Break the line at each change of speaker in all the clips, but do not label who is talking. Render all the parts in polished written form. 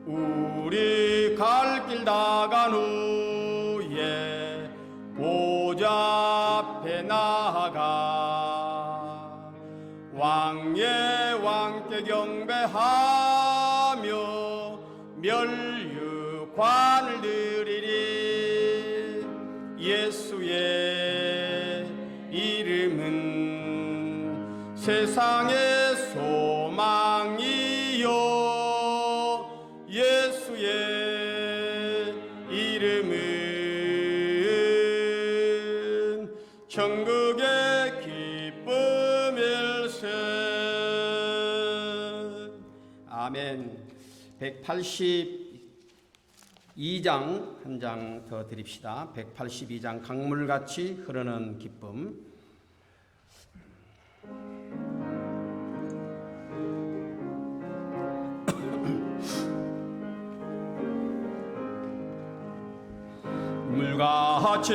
우리 갈 길 다 간 후에 보좌 앞에 나아가 왕의 왕께 경배하며 면류관을 드리리. 예수의 이름은 세상의 소망이요, 예수의 이름은 천국의 기쁨일세. 아멘. 182장 한 장 더 드립시다. 182장 강물같이 흐르는 기쁨. 물같이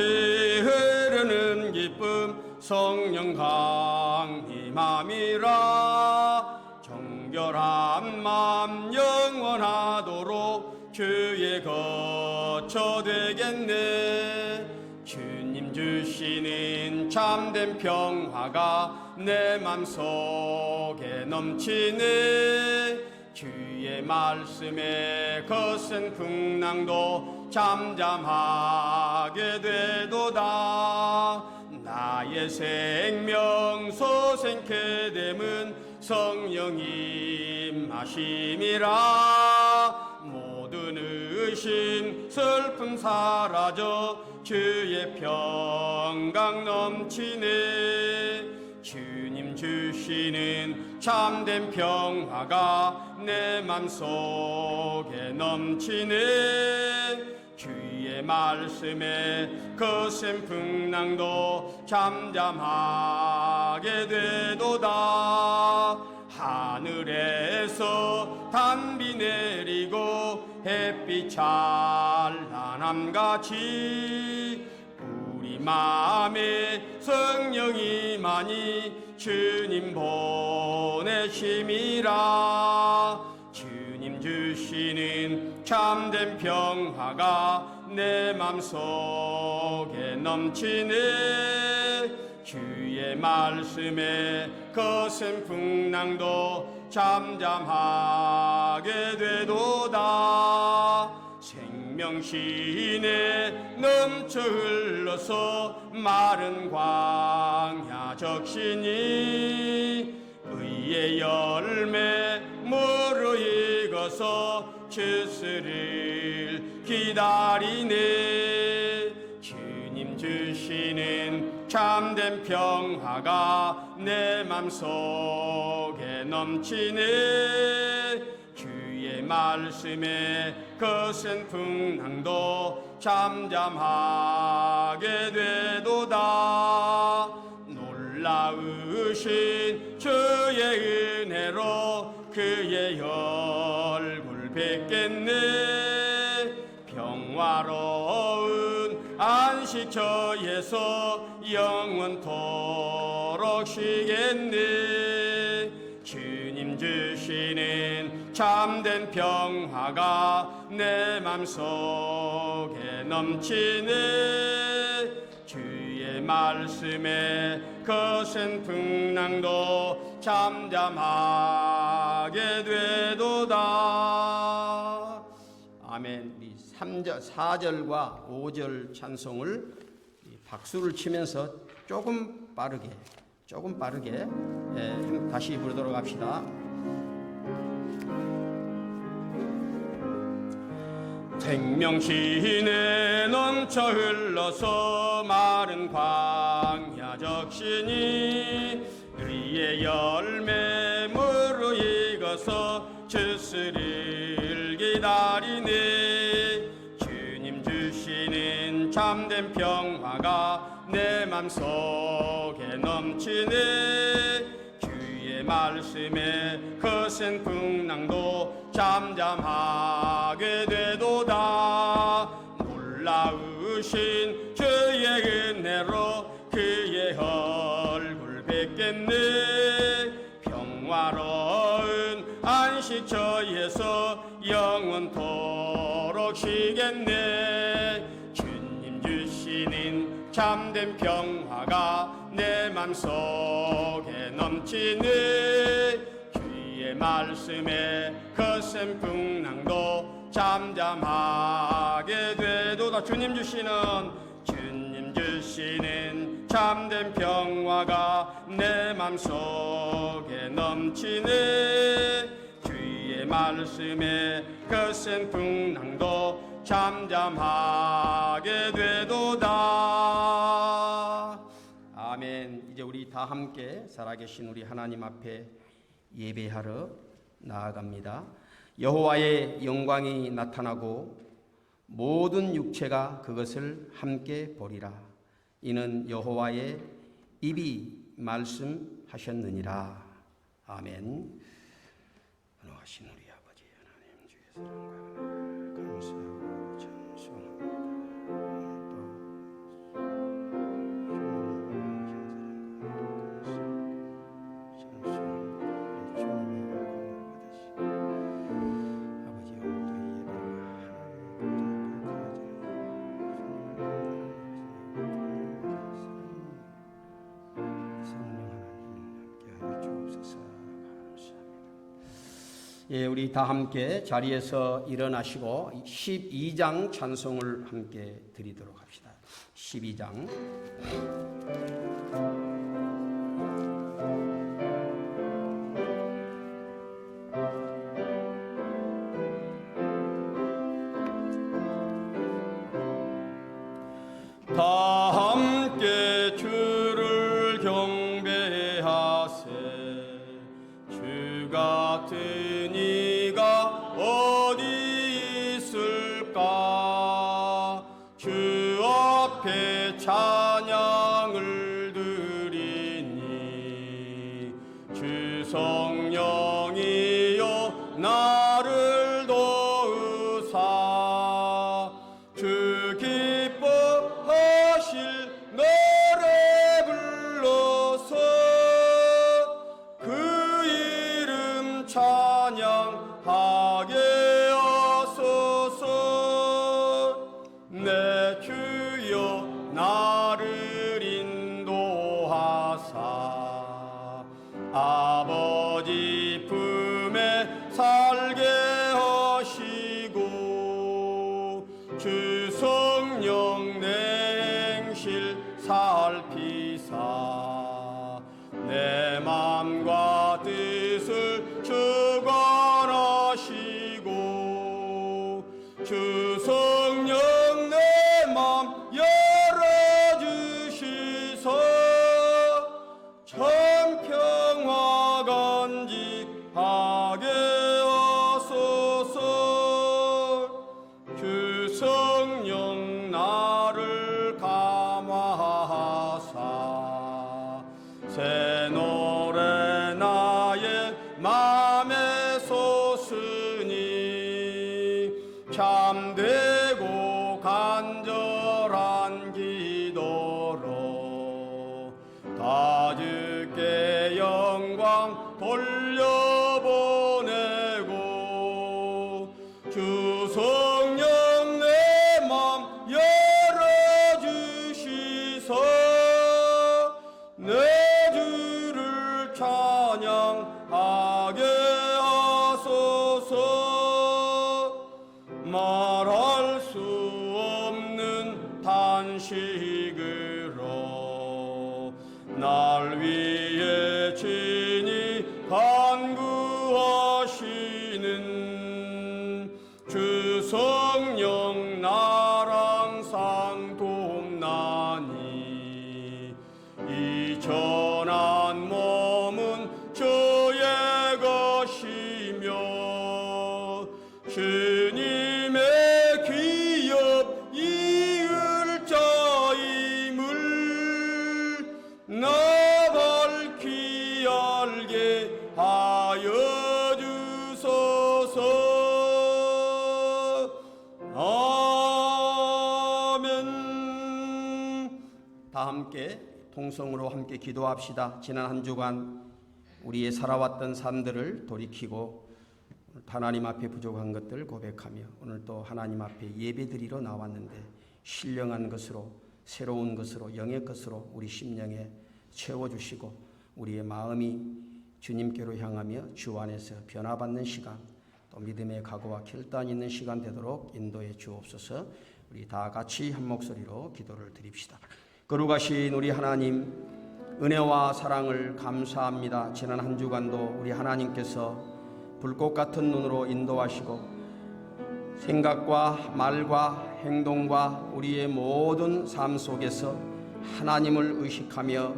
흐르는 기쁨 성령 강림함이라. 정결한 맘 영원하도록 주의 거처 되겠네. 주님 주시는 참된 평화가 내 맘속에 넘치네. 주의 말씀에 거센 풍랑도 잠잠하게 되도다. 나의 생명 소생케 됨은 성령이 임하심이라. 모든 의심 슬픔 사라져 주의 평강 넘치네. 주님 주시는 참된 평화가 내 맘속에 넘치네. 주의 말씀에 거센 풍랑도 잠잠하게 되도다. 하늘에서 단비 내리고 햇빛 찬란함같이 우리 마음에 성령이 많이 주님 보내심이라. 주님 주시는 참된 평화가 내 맘속에 넘치네. 주의 말씀에 거센 풍랑도 잠잠하게 되도다. 생명신에 넘쳐 흘러서 마른 광야 적시니. 의의 열매 무르 익어서 주스를 기다리네. 주님 주시는 참된 평화가 내 맘속에 넘치네. 주의 말씀에 거센 풍랑도 잠잠하게 되도다. 놀라우신 주의 은혜로 그의 얼굴 뵙겠네. 평화로운 안식처에서 영원토록 쉬겠네. 주님 주시는 참된 평화가 내 맘속에 넘치네. 주의 말씀에 거센 풍랑도 잠잠하게 되도다. 아멘. 우리 4절과 5절 찬송을 박수를 치면서 조금 빠르게 다시 부르도록 합시다. 생명신에 넘쳐 흘러서 마른 광야 적시니. 의의 열매 무르 익어서 주스를 기다리네. 주님 주시는 참된 평화가 내 맘속에 넘치네. 주의 말씀에 거센 풍랑도 잠잠하게 되도다. 놀라우신 주의 은혜로 그의 얼굴 뵙겠네. 평화로운 안식처에서 영원토록 영원토록 쉬겠네. 주님 주시는 참된 평화가 내 맘속에 넘치네. 주의 말씀에 거센 풍랑도 잠잠하게 되도다. 주님 주시는 참된 평화가 내 맘속에 넘치네. 주의 말씀에 거센 풍랑도 잠잠하게 되도다. 아멘. 이제 우리 다 함께 살아계신 우리 하나님 앞에 예배하러 나아갑니다. 여호와의 영광이 나타나고 모든 육체가 그것을 함께 보리라. 이는 여호와의 입이 말씀하셨느니라. 아멘. 하신 우리 아버지 하나님, 주의 사랑과 감사하고 예, 우리 다 함께 자리에서 일어나시고 12장 찬송을 함께 드리도록 합시다. 12장. 다 함께 주를 경배하세. 주 같은 이가 어디 있을까. 주 앞에 찬양을 드리니 주 성령이여 나를 도우사. 주 기뻐하실 노래 불러서 그 이름 찬양하게 하소서. 내 주여 나를 인도하사 아버지 품에 살게 하시고 주 성령 내 행실 살피사 내 맘과 뜻을 주관하시고 주 성령 내 맘 열어주시소. 참 평화 간직하게 하소서. 주 성령 나를 감화하사 새 노래 나의 맘에 솟으니 참되고 간절한 기도로 다 주께 영광 돌려보내고 주 성령 내 맘 열어주시소. 내 주를 찬양하게 하소서. 말할 수 없는 탄식으로 날 위해 친히 간구하시는 주 성령 나랑 항상 돕나니 이 전한 몸은 주의 것이며 주님의 귀엽 이을 자임을 나 밝히 알게 하여 주소서. 아멘. 다 함께 통성으로 함께 기도합시다. 지난 한 주간 우리의 살아왔던 삶들을 돌이키고 하나님 앞에 부족한 것들 고백하며 오늘 또 하나님 앞에 예배드리러 나왔는데 신령한 것으로 새로운 것으로 영의 것으로 우리 심령에 채워주시고 우리의 마음이 주님께로 향하며 주 안에서 변화받는 시간 또 믿음의 각오와 결단 있는 시간 되도록 인도해 주옵소서. 우리 다 같이 한 목소리로 기도를 드립시다. 거룩하신 우리 하나님 은혜와 사랑을 감사합니다. 지난 한 주간도 우리 하나님께서 불꽃 같은 눈으로 인도하시고 생각과 말과 행동과 우리의 모든 삶 속에서 하나님을 의식하며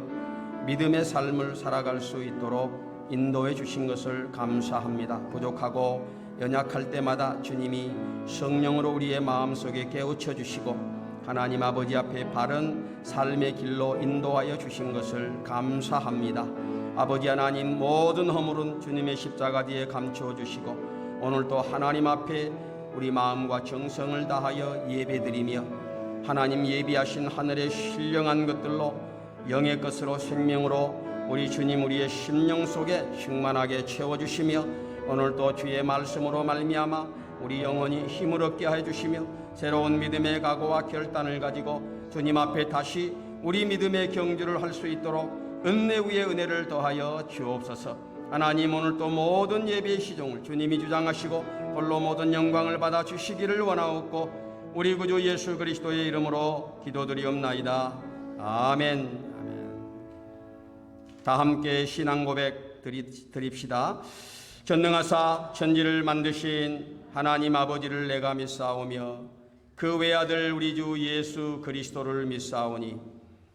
믿음의 삶을 살아갈 수 있도록 인도해 주신 것을 감사합니다. 부족하고 연약할 때마다 주님이 성령으로 우리의 마음속에 깨우쳐 주시고 하나님 아버지 앞에 바른 삶의 길로 인도하여 주신 것을 감사합니다. 아버지 하나님 모든 허물은 주님의 십자가 뒤에 감추어 주시고 오늘도 하나님 앞에 우리 마음과 정성을 다하여 예배드리며 하나님 예비하신 하늘의 신령한 것들로 영의 것으로 생명으로 우리 주님 우리의 심령 속에 충만하게 채워주시며 오늘도 주의 말씀으로 말미암아 우리 영혼이 힘을 얻게 해주시며 새로운 믿음의 각오와 결단을 가지고 주님 앞에 다시 우리 믿음의 경주를 할 수 있도록 은혜 위에 은혜를 더하여 주옵소서. 하나님 오늘도 모든 예배의 시종을 주님이 주장하시고 홀로 모든 영광을 받아 주시기를 원하옵고 우리 구주 예수 그리스도의 이름으로 기도드리옵나이다. 아멘. 다 함께 신앙 고백 드립시다. 전능하사 천지를 만드신 하나님 아버지를 내가 믿사오며 그 외아들 우리 주 예수 그리스도를 믿사오니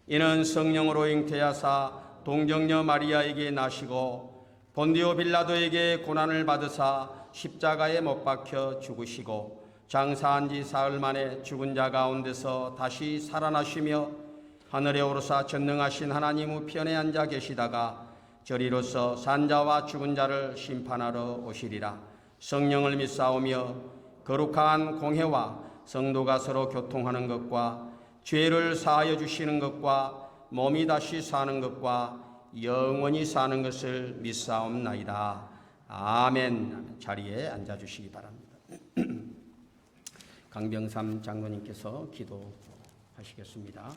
이는 성령으로 잉태하사 동정녀 마리아에게 나시고 본디오 빌라도에게 고난을 받으사 십자가에 못 박혀 죽으시고 장사한 지 사흘 만에 죽은 자 가운데서 다시 살아나시며 하늘에 오르사 전능하신 하나님 우편에 앉아 계시다가 저리로서 산자와 죽은 자를 심판하러 오시리라. 성령을 믿사오며 거룩한 공회와 성도가 서로 교통하는 것과 죄를 사하여 주시는 것과 몸이 다시 사는 것과 영원히 사는 것을 믿사옵나이다. 아멘. 자리에 앉아주시기 바랍니다. 강병삼 장로님께서 기도하시겠습니다.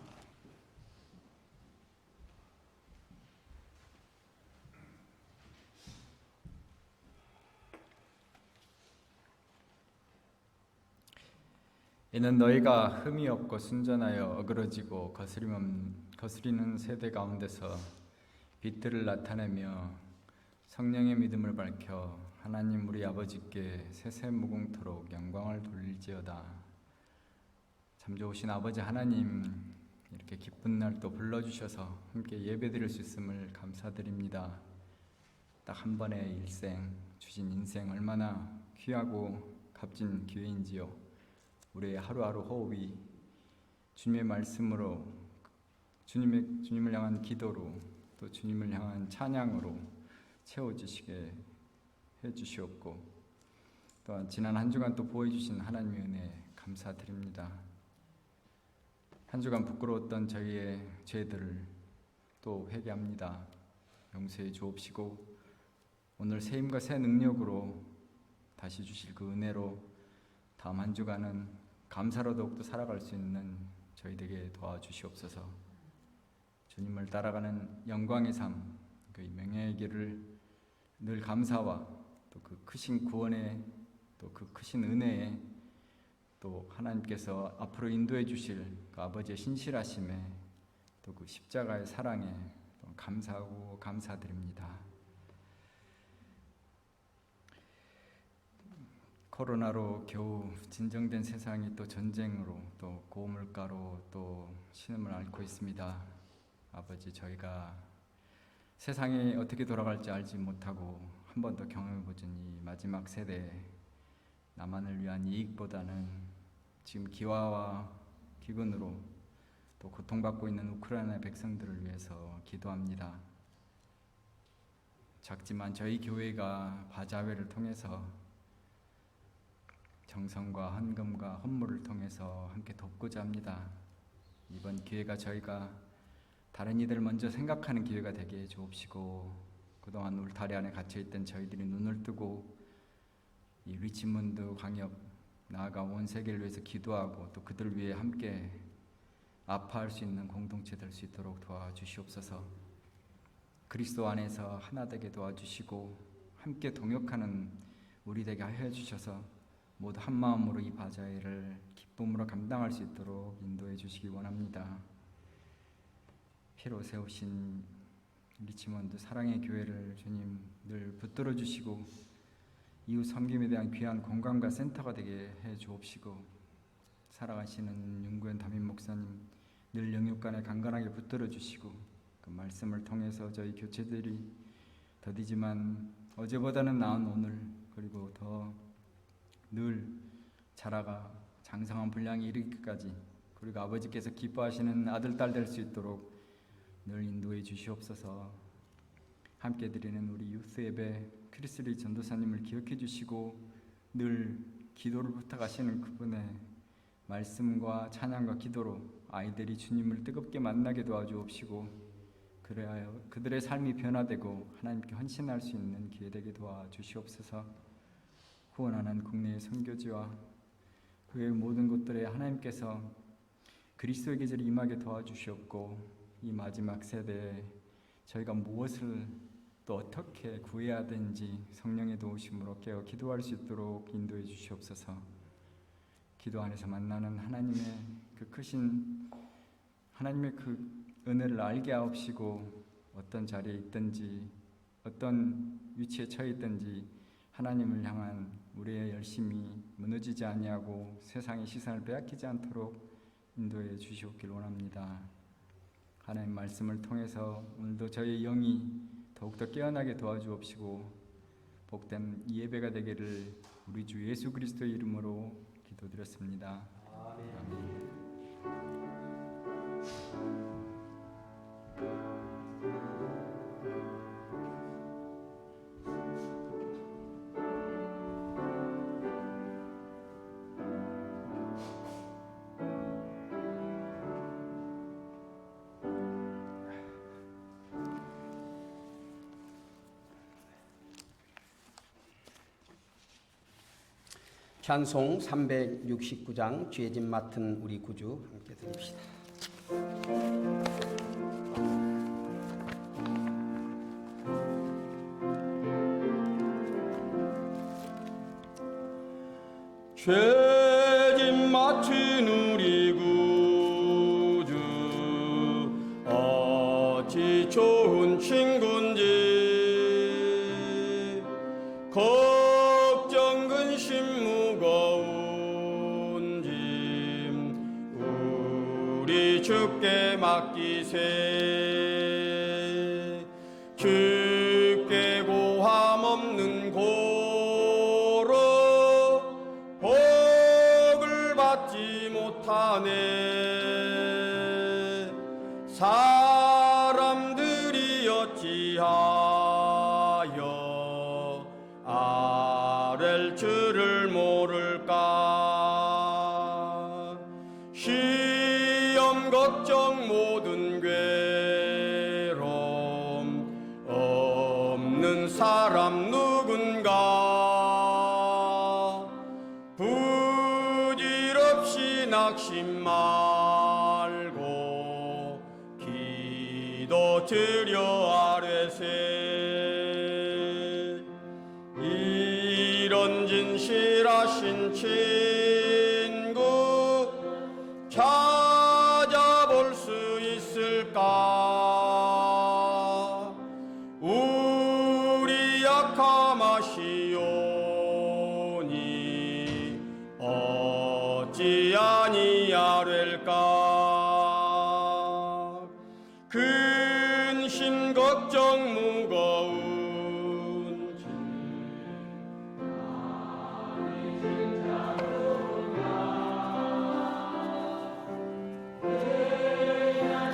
이는 너희가 흠이 없고 순전하여 어그러지고 거스리는 세대 가운데서 빛들을 나타내며 성령의 믿음을 밝혀 하나님 우리 아버지께 세세무궁토록 영광을 돌릴지어다. 참 좋으신 아버지 하나님, 이렇게 기쁜 날 또 불러주셔서 함께 예배드릴 수 있음을 감사드립니다. 딱 한 번의 일생 주신 인생 얼마나 귀하고 값진 기회인지요. 우리의 하루하루 호흡이 주님의 말씀으로 주님을 향한 기도로 또 주님을 향한 찬양으로 채워주시게 해주시옵고 또한 지난 한 주간 또 보여주신 하나님의 은혜 감사드립니다. 한 주간 부끄러웠던 저희의 죄들을 또 회개합니다. 용서해 주옵시고 오늘 새 힘과 새 능력으로 다시 주실 그 은혜로 다음 한 주간은 감사로 더욱더 살아갈 수 있는 저희에게 도와주시옵소서. 주님을 따라가는 영광의 삶, 그 명예의 길을 늘 감사와 또 그 크신 구원의 또 그 크신 은혜에 또 하나님께서 앞으로 인도해 주실 그 아버지의 신실하심에 또 그 십자가의 사랑에 또 감사하고 감사드립니다. 코로나로 겨우 진정된 세상이 또 전쟁으로 또 고물가로 또 신음을 앓고 있습니다. 아버지, 저희가 세상이 어떻게 돌아갈지 알지 못하고 한 번도 경험해보진 이 마지막 세대 나만을 위한 이익보다는 지금 기화와 기근으로 또 고통받고 있는 우크라이나 백성들을 위해서 기도합니다. 작지만 저희 교회가 바자회를 통해서 정성과 헌금과 헌물을 통해서 함께 돕고자 합니다. 이번 기회가 저희가 다른 이들을 먼저 생각하는 기회가 되게 해 주옵시고 그동안 울타리 안에 갇혀있던 저희들이 눈을 뜨고 이 리치몬드 광역 나아가 온 세계를 위해서 기도하고 또 그들을 위해 함께 아파할 수 있는 공동체 될 수 있도록 도와주시옵소서. 그리스도 안에서 하나 되게 도와주시고 함께 동역하는 우리 되게 하여 주셔서 모두 한 마음으로 이 바자회를 기쁨으로 감당할 수 있도록 인도해 주시기 원합니다. 피로 세우신 리치몬드 사랑의 교회를 주님 늘 붙들어 주시고 이웃 섬김에 대한 귀한 공간과 센터가 되게 해 주옵시고 살아가시는 윤구현 담임 목사님 늘 영육간에 강건하게 붙들어 주시고 그 말씀을 통해서 저희 교체들이 더디지만 어제보다는 나은 오늘 그리고 더 늘 자라가 장성한 분량이 이르기까지 그리고 아버지께서 기뻐하시는 아들 딸 될 수 있도록 늘 인도해 주시옵소서. 함께 드리는 우리 유스 예배 크리스리 전도사님을 기억해 주시고 늘 기도를 부탁하시는 그분의 말씀과 찬양과 기도로 아이들이 주님을 뜨겁게 만나게 도와주옵시고 그래야 그들의 삶이 변화되고 하나님께 헌신할 수 있는 기회 되게 도와주시옵소서. 후원하는 국내의 선교지와 그의 모든 곳들에 하나님께서 그리스도의 계절이 임하게 도와주시옵고 이 마지막 세대에 저희가 무엇을 또 어떻게 구해야 되는지 성령의 도우심으로 깨어 기도할 수 있도록 인도해 주시옵소서. 기도 안에서 만나는 하나님의 그 크신 하나님의 그 은혜를 알게 하옵시고 어떤 자리에 있든지 어떤 위치에 처해 있든지 하나님을 향한 우리의 열심이 무너지지 아니하고 세상의 시선을 빼앗기지 않도록 인도해 주시옵길 원합니다. 하나님 말씀을 통해서 오늘도 저희 영이 더욱더 깨어나게 도와주옵시고 복된 이 예배가 되기를 우리 주 예수 그리스도의 이름으로 기도드렸습니다. 아멘.
찬송 369장 죄짐 맡은 우리 구주 함께 드립시다. 죄짐 맡은 우리 구주 어찌 좋은 친구인지 걱정 근심 무거운 짐 우리 주께 맡기세. 주께 고함 없는 고로 복을 받지 못하네. 사람들이 어찌하여 아랠 줄을 모를까. 시험 걱정 모든 괴로움 없는 사람 누군가. 부질없이 낙심 말고 기도 드려 아뢰세. 이런 진실하신 친구 찾아볼 수 있을까. 우리 약함 아시오니 어찌 아니하될까. 근심 걱정 무거운 짐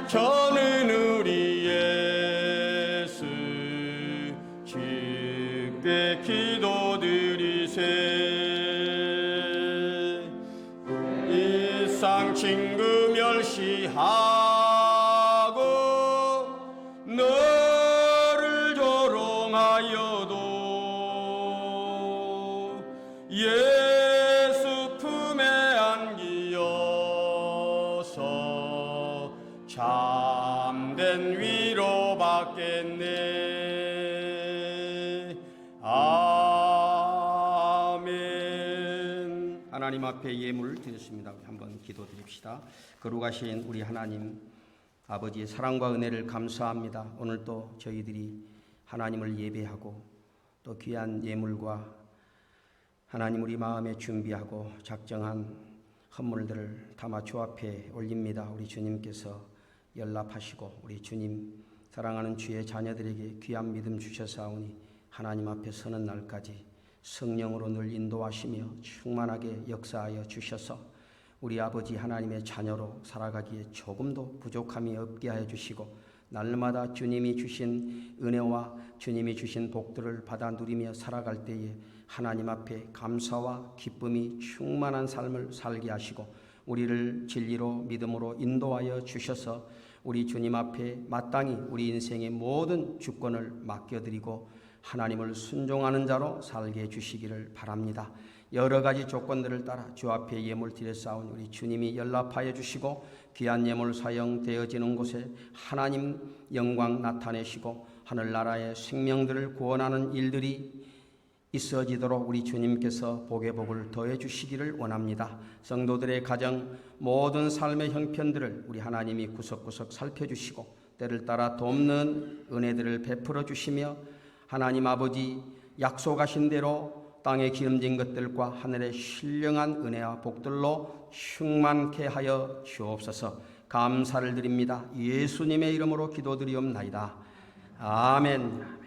저는 우리 예수 주께 기도드리세. 일상 친구 멸시하고 너를 조롱하여도 참된 위로 받겠네. 아멘. 하나님 앞에 예물을 드렸습니다. 한번 기도드립시다. 거룩하신 우리 하나님 아버지의 사랑과 은혜를 감사합니다. 오늘 또 저희들이 하나님을 예배하고 또 귀한 예물과 하나님 우리 마음에 준비하고 작정한 헌물들을 담아 주 앞에 올립니다. 우리 주님께서 연락하시고 우리 주님 사랑하는 주의 자녀들에게 귀한 믿음 주셔사오니 하나님 앞에 서는 날까지 성령으로 늘 인도하시며 충만하게 역사하여 주셔서 우리 아버지 하나님의 자녀로 살아가기에 조금도 부족함이 없게 하여 주시고 날마다 주님이 주신 은혜와 주님이 주신 복들을 받아 누리며 살아갈 때에 하나님 앞에 감사와 기쁨이 충만한 삶을 살게 하시고 우리를 진리로 믿음으로 인도하여 주셔서 우리 주님 앞에 마땅히 우리 인생의 모든 주권을 맡겨드리고 하나님을 순종하는 자로 살게 해주시기를 바랍니다. 여러 가지 조건들을 따라 주 앞에 예물 드렸사오니 우리 주님이 연락하여 주시고 귀한 예물 사용되어지는 곳에 하나님 영광 나타내시고 하늘나라의 생명들을 구원하는 일들이 있어지도록 우리 주님께서 복의 복을 더해 주시기를 원합니다. 성도들의 가정 모든 삶의 형편들을 우리 하나님이 구석구석 살펴주시고 때를 따라 돕는 은혜들을 베풀어 주시며 하나님 아버지 약속하신 대로 땅에 기름진 것들과 하늘의 신령한 은혜와 복들로 충만케 하여 주옵소서. 감사를 드립니다. 예수님의 이름으로 기도드리옵나이다. 아멘.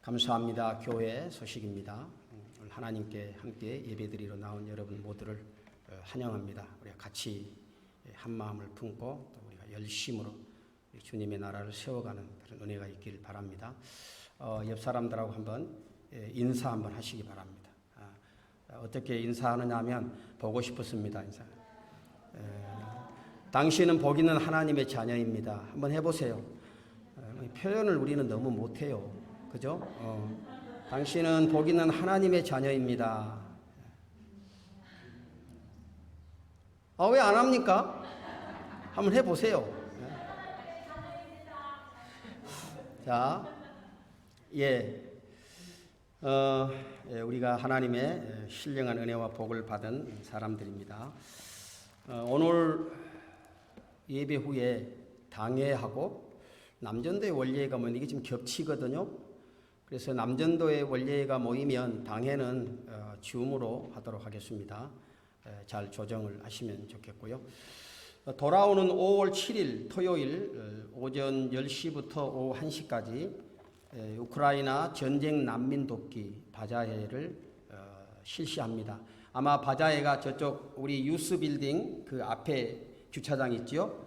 감사합니다. 교회 소식입니다. 오늘 하나님께 함께 예배드리러 나온 여러분 모두를 환영합니다. 우리가 같이 한 마음을 품고 또 우리가 열심으로 주님의 나라를 세워가는 그런 은혜가 있길 바랍니다. 옆 사람들하고 한번 인사 한번 하시기 바랍니다. 어떻게 인사하느냐 하면 보고 싶었습니다. 인사. 당신은 복 있는 하나님의 자녀입니다. 한번 해보세요. 표현을 우리는 너무 못해요. 그죠? 당신은 복 있는 하나님의 자녀입니다. 왜 안 합니까? 한번 해보세요. 자, 우리가 하나님의 신령한 은혜와 복을 받은 사람들입니다. 오늘 예배 후에 당회하고 남전도의 원례회가 이게 지금 겹치거든요. 그래서 남전도의 원례회가 모이면 당회는 줌으로 하도록 하겠습니다. 잘 조정을 하시면 좋겠고요. 돌아오는 5월 7일 토요일 오전 10시부터 오후 1시까지 우크라이나 전쟁 난민 돕기 바자회를 실시합니다. 아마 바자회가 저쪽 우리 유스 빌딩 그 앞에 주차장 있죠.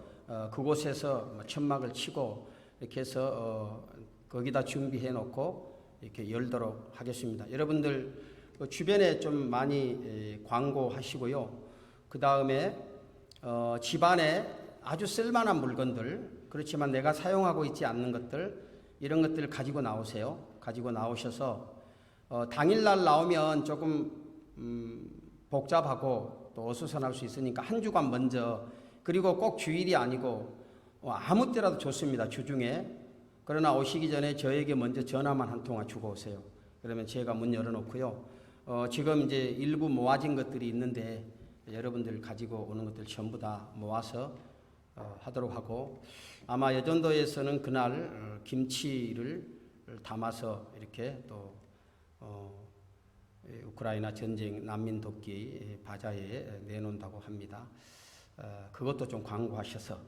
그곳에서 천막을 치고 이렇게 해서 거기다 준비해 놓고 이렇게 열도록 하겠습니다. 여러분들 주변에 좀 많이 광고하시고요. 그 다음에 집안에 아주 쓸만한 물건들, 그렇지만 내가 사용하고 있지 않는 것들, 이런 것들을 가지고 나오세요. 가지고 나오셔서 당일날 나오면 조금 복잡하고 또 어수선할 수 있으니까 한 주간 먼저, 그리고 꼭 주일이 아니고 아무 때라도 좋습니다. 주중에. 그러나 오시기 전에 저에게 먼저 전화만 한 통화 주고 오세요. 그러면 제가 문 열어놓고요. 지금 이제 일부 모아진 것들이 있는데 여러분들 가지고 오는 것들 전부 다 모아서 하도록 하고, 아마 여전도에서는 그날 김치를 담아서 이렇게 또 우크라이나 전쟁 난민 돕기 바자회에 내놓는다고 합니다. 그것도 좀 광고하셔서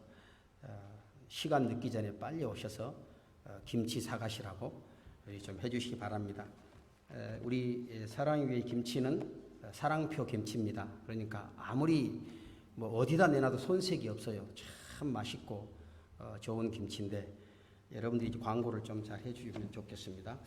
시간 늦기 전에 빨리 오셔서 김치 사가시라고 좀 해주시기 바랍니다. 우리 사랑교회 김치는 사랑표 김치입니다. 그러니까 아무리 어디다 내놔도 손색이 없어요. 참 맛있고 좋은 김치인데 여러분들이 광고를 좀 잘 해주시면 좋겠습니다.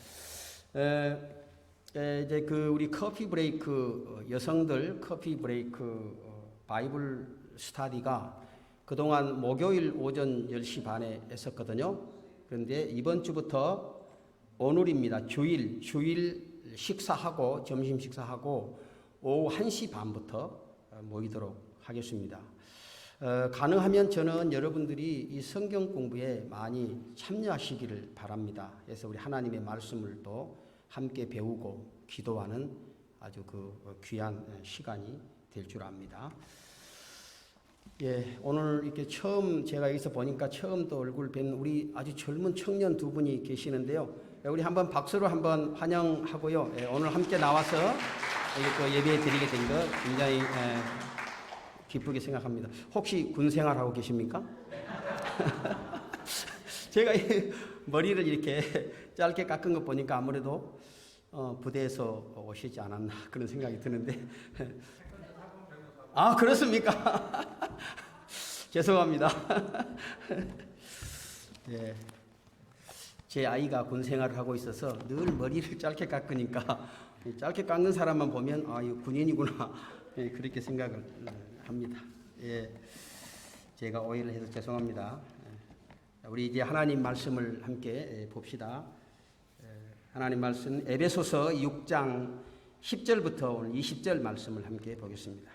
이제 그 우리 커피 브레이크 여성들 커피 브레이크 바이블 스타디가 그동안 목요일 오전 10시 반에 했었거든요. 그런데 이번 주부터 오늘입니다. 주일 식사하고 점심 식사하고 오후 1시 반부터 모이도록 하겠습니다. 가능하면 저는 여러분들이 이 성경 공부에 많이 참여하시기를 바랍니다. 그래서 우리 하나님의 말씀을 또 함께 배우고 기도하는 아주 그 귀한 시간이 될 줄 압니다. 예, 오늘 이렇게 처음 제가 여기서 보니까 처음 또 얼굴 뵌 우리 아주 젊은 청년 두 분이 계시는데요. 우리 한번 박수로 한번 환영하고요. 예, 오늘 함께 나와서 또 예배 드리게 된 것 굉장히 기쁘게 생각합니다. 혹시 군 생활하고 계십니까? 제가 이 머리를 이렇게 짧게 깎은 거 보니까 아무래도 부대에서 오시지 않았나 그런 생각이 드는데 아 그렇습니까? 죄송합니다. 예, 제 아이가 군 생활을 하고 있어서 늘 머리를 짧게 깎으니까 짧게 깎는 사람만 보면 아 이거 군인이구나 예, 그렇게 생각을 합니다. 예, 제가 오해를 해서 죄송합니다. 우리 이제 하나님 말씀을 함께 봅시다. 하나님 말씀 에베소서 6장 10절부터 오늘 20절 말씀을 함께 보겠습니다.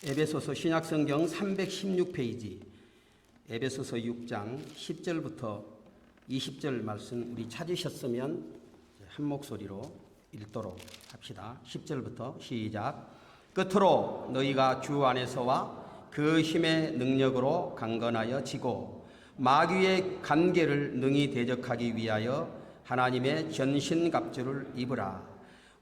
에베소서 신약성경 316페이지 에베소서 6장 10절부터 20절 말씀 우리 찾으셨으면 한 목소리로 읽도록 합시다. 10절부터 시작. 끝으로 너희가 주 안에서와 그 힘의 능력으로 강건하여 지고 마귀의 간계를 능히 대적하기 위하여 하나님의 전신갑주를 입으라.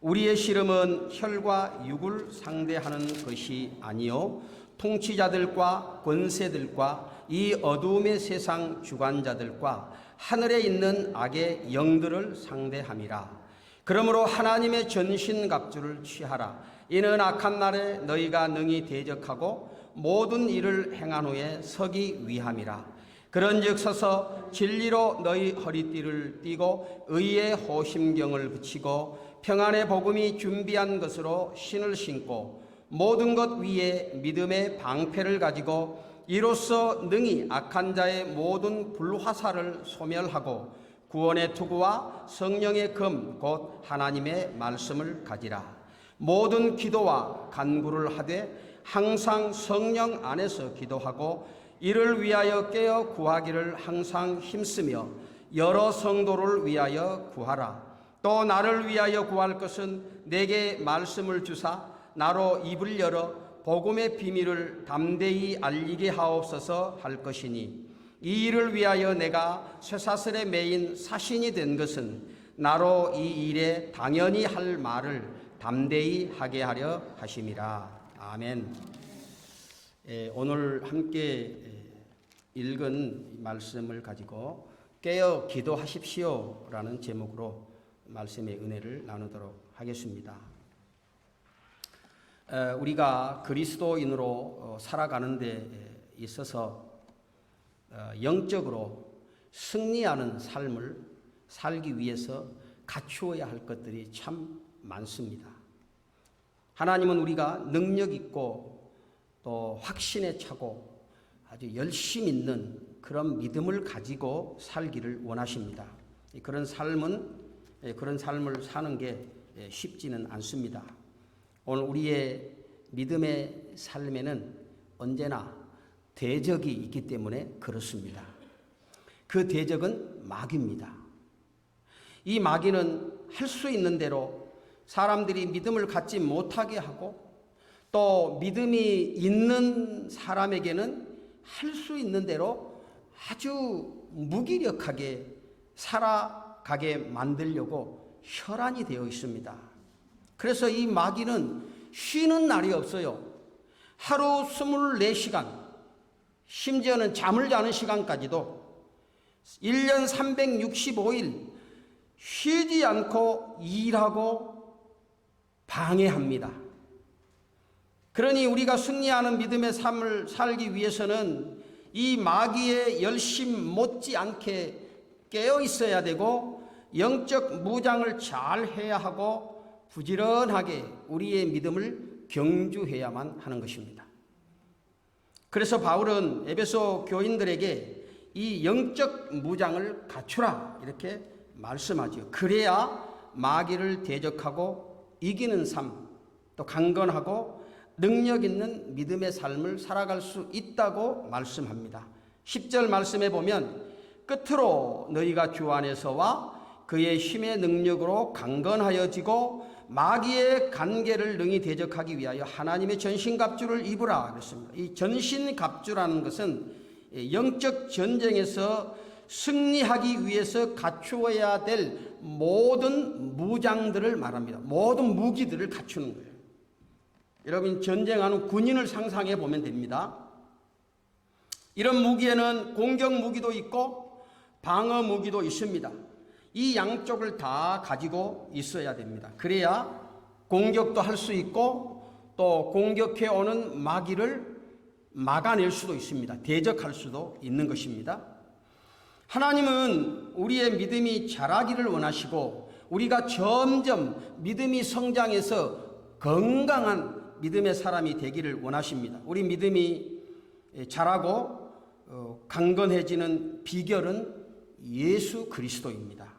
우리의 씨름은 혈과 육을 상대하는 것이 아니요 통치자들과 권세들과 이 어두움의 세상 주관자들과 하늘에 있는 악의 영들을 상대함이라. 그러므로 하나님의 전신갑주를 취하라. 이는 악한 날에 너희가 능히 대적하고 모든 일을 행한 후에 서기 위함이라. 그런즉 서서 진리로 너희 허리띠를 띠고 의의 호심경을 붙이고 평안의 복음이 준비한 것으로 신을 신고 모든 것 위에 믿음의 방패를 가지고 이로써 능히 악한 자의 모든 불화살을 소멸하고 구원의 투구와 성령의 금 곧 하나님의 말씀을 가지라. 모든 기도와 간구를 하되 항상 성령 안에서 기도하고 이를 위하여 깨어 구하기를 항상 힘쓰며 여러 성도를 위하여 구하라. 또 나를 위하여 구할 것은 내게 말씀을 주사 나로 입을 열어 복음의 비밀을 담대히 알리게 하옵소서 할 것이니 이 일을 위하여 내가 쇠사슬에 매인 사신이 된 것은 나로 이 일에 당연히 할 말을 담대히 하게 하려 하심이라. 아멘. 오늘 함께 읽은 말씀을 가지고 깨어 기도하십시오라는 제목으로 말씀의 은혜를 나누도록 하겠습니다. 우리가 그리스도인으로 살아가는 데 있어서 영적으로 승리하는 삶을 살기 위해서 갖추어야 할 것들이 참 많습니다. 하나님은 우리가 능력 있고 또 확신에 차고 아주 열심 있는 그런 믿음을 가지고 살기를 원하십니다. 그런 삶을 사는 게 쉽지는 않습니다. 오늘 우리의 믿음의 삶에는 언제나 대적이 있기 때문에 그렇습니다. 그 대적은 마귀입니다. 이 마귀는 할 수 있는 대로 사람들이 믿음을 갖지 못하게 하고 또 믿음이 있는 사람에게는 할 수 있는 대로 아주 무기력하게 살아가게 만들려고 혈안이 되어 있습니다. 그래서 이 마귀는 쉬는 날이 없어요. 하루 24시간, 심지어는 잠을 자는 시간까지도 1년 365일 쉬지 않고 일하고 방해합니다. 그러니 우리가 승리하는 믿음의 삶을 살기 위해서는 이 마귀의 열심 못지않게 깨어 있어야 되고 영적 무장을 잘 해야 하고 부지런하게 우리의 믿음을 경주해야만 하는 것입니다. 그래서 바울은 에베소 교인들에게 이 영적 무장을 갖추라 이렇게 말씀하죠. 그래야 마귀를 대적하고 이기는 삶, 또 강건하고 능력 있는 믿음의 삶을 살아갈 수 있다고 말씀합니다. 10절 말씀에 보면 끝으로 너희가 주 안에서와 그의 힘의 능력으로 강건하여지고 마귀의 간계를 능히 대적하기 위하여 하나님의 전신갑주를 입으라 그랬습니다. 이 전신갑주라는 것은 영적 전쟁에서 승리하기 위해서 갖추어야 될 모든 무장들을 말합니다. 모든 무기들을 갖추는 거예요. 여러분 전쟁하는 군인을 상상해 보면 됩니다. 이런 무기에는 공격 무기도 있고 방어 무기도 있습니다. 이 양쪽을 다 가지고 있어야 됩니다. 그래야 공격도 할 수 있고 또 공격해 오는 마귀를 막아낼 수도 있습니다. 대적할 수도 있는 것입니다. 하나님은 우리의 믿음이 자라기를 원하시고 우리가 점점 믿음이 성장해서 건강한 믿음의 사람이 되기를 원하십니다. 우리 믿음이 자라고 강건해지는 비결은 예수 그리스도입니다.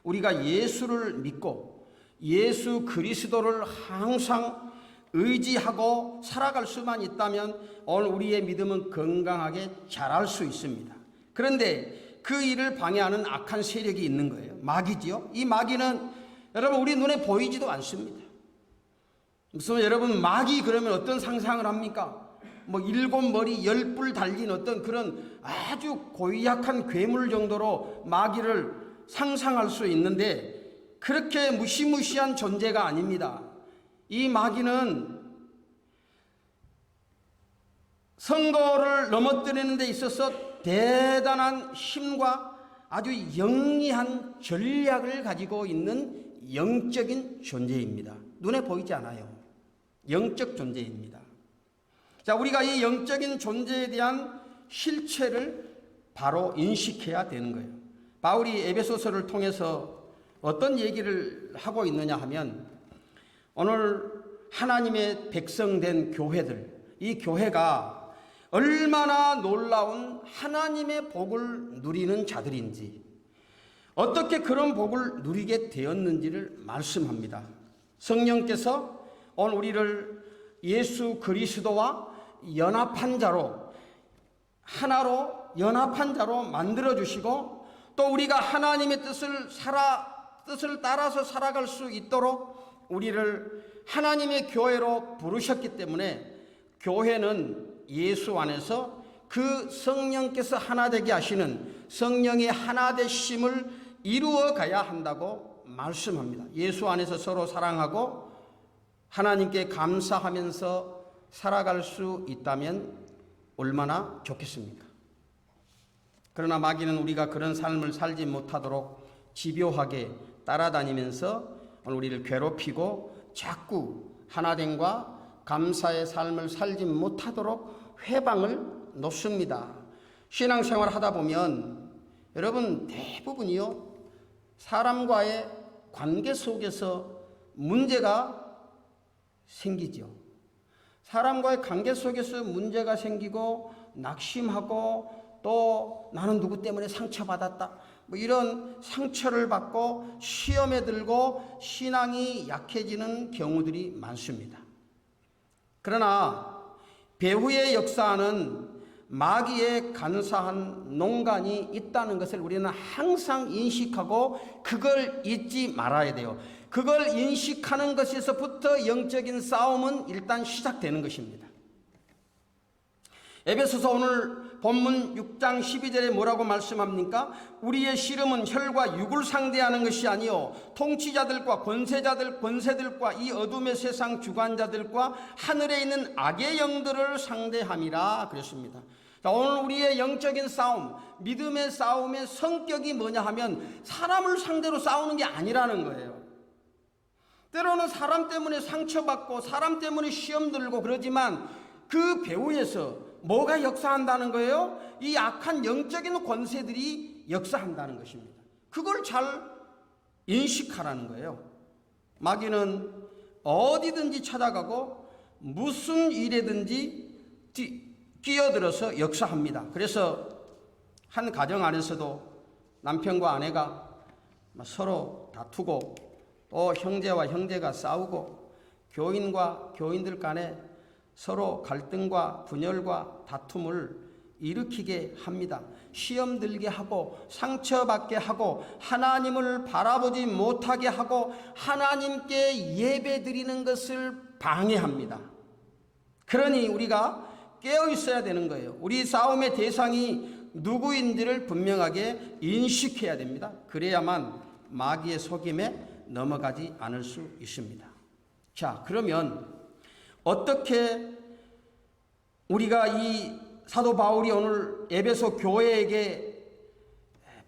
우리가 예수를 믿고 예수 그리스도를 항상 의지하고 살아갈 수만 있다면 오늘 우리의 믿음은 건강하게 자랄 수 있습니다. 그런데 그 일을 방해하는 악한 세력이 있는 거예요. 마귀지요. 이 마귀는 여러분 우리 눈에 보이지도 않습니다. 무슨 여러분 마귀 그러면 어떤 상상을 합니까? 뭐 7머리 10뿔 달린 어떤 그런 아주 고약한 괴물 정도로 마귀를 상상할 수 있는데 그렇게 무시무시한 존재가 아닙니다. 이 마귀는 성도를 넘어뜨리는 데 있어서 대단한 힘과 아주 영리한 전략을 가지고 있는 영적인 존재입니다. 눈에 보이지 않아요. 영적 존재입니다. 자, 우리가 이 영적인 존재에 대한 실체를 바로 인식해야 되는 거예요. 바울이 에베소서를 통해서 어떤 얘기를 하고 있느냐 하면 오늘 하나님의 백성된 교회들, 이 교회가 얼마나 놀라운 하나님의 복을 누리는 자들인지 어떻게 그런 복을 누리게 되었는지를 말씀합니다. 성령께서 오늘 우리를 예수 그리스도와 연합한 자로 하나로 연합한 자로 만들어 주시고 또 우리가 하나님의 뜻을 따라서 살아갈 수 있도록 우리를 하나님의 교회로 부르셨기 때문에 교회는 예수 안에서 그 성령께서 하나 되게 하시는 성령의 하나 되심을 이루어 가야 한다고 말씀합니다. 예수 안에서 서로 사랑하고 하나님께 감사하면서 살아갈 수 있다면 얼마나 좋겠습니까? 그러나 마귀는 우리가 그런 삶을 살지 못하도록 집요하게 따라다니면서 우리를 괴롭히고 자꾸 하나됨과 감사의 삶을 살지 못하도록 회방을 놓습니다. 신앙생활 하다 보면 여러분 대부분이요 사람과의 관계 속에서 문제가 생기죠. 사람과의 관계 속에서 문제가 생기고 낙심하고 또 나는 누구 때문에 상처받았다 뭐 이런 상처를 받고 시험에 들고 신앙이 약해지는 경우들이 많습니다. 그러나 배후의 역사는 마귀의 간사한 농간이 있다는 것을 우리는 항상 인식하고 그걸 잊지 말아야 돼요. 그걸 인식하는 것에서부터 영적인 싸움은 일단 시작되는 것입니다. 에베소서 오늘 본문 6장 12절에 뭐라고 말씀합니까? 우리의 씨름은 혈과 육을 상대하는 것이 아니요 통치자들과 권세들과 이 어둠의 세상 주관자들과 하늘에 있는 악의 영들을 상대함이라 그랬습니다. 자, 오늘 우리의 영적인 싸움, 믿음의 싸움의 성격이 뭐냐 하면 사람을 상대로 싸우는 게 아니라는 거예요. 때로는 사람 때문에 상처받고 사람 때문에 시험 들고 그러지만 그 배후에서 뭐가 역사한다는 거예요? 이 악한 영적인 권세들이 역사한다는 것입니다. 그걸 잘 인식하라는 거예요. 마귀는 어디든지 찾아가고 무슨 일에든지 끼어들어서 역사합니다. 그래서 한 가정 안에서도 남편과 아내가 서로 다투고 또 형제와 형제가 싸우고 교인과 교인들 간에 서로 갈등과 분열과 다툼을 일으키게 합니다. 시험 들게 하고 상처받게 하고 하나님을 바라보지 못하게 하고 하나님께 예배 드리는 것을 방해합니다. 그러니 우리가 깨어 있어야 되는 거예요. 우리 싸움의 대상이 누구인지를 분명하게 인식해야 됩니다. 그래야만 마귀의 속임에 넘어가지 않을 수 있습니다. 자, 그러면 어떻게 우리가 이 사도 바울이 오늘 에베소 교회에게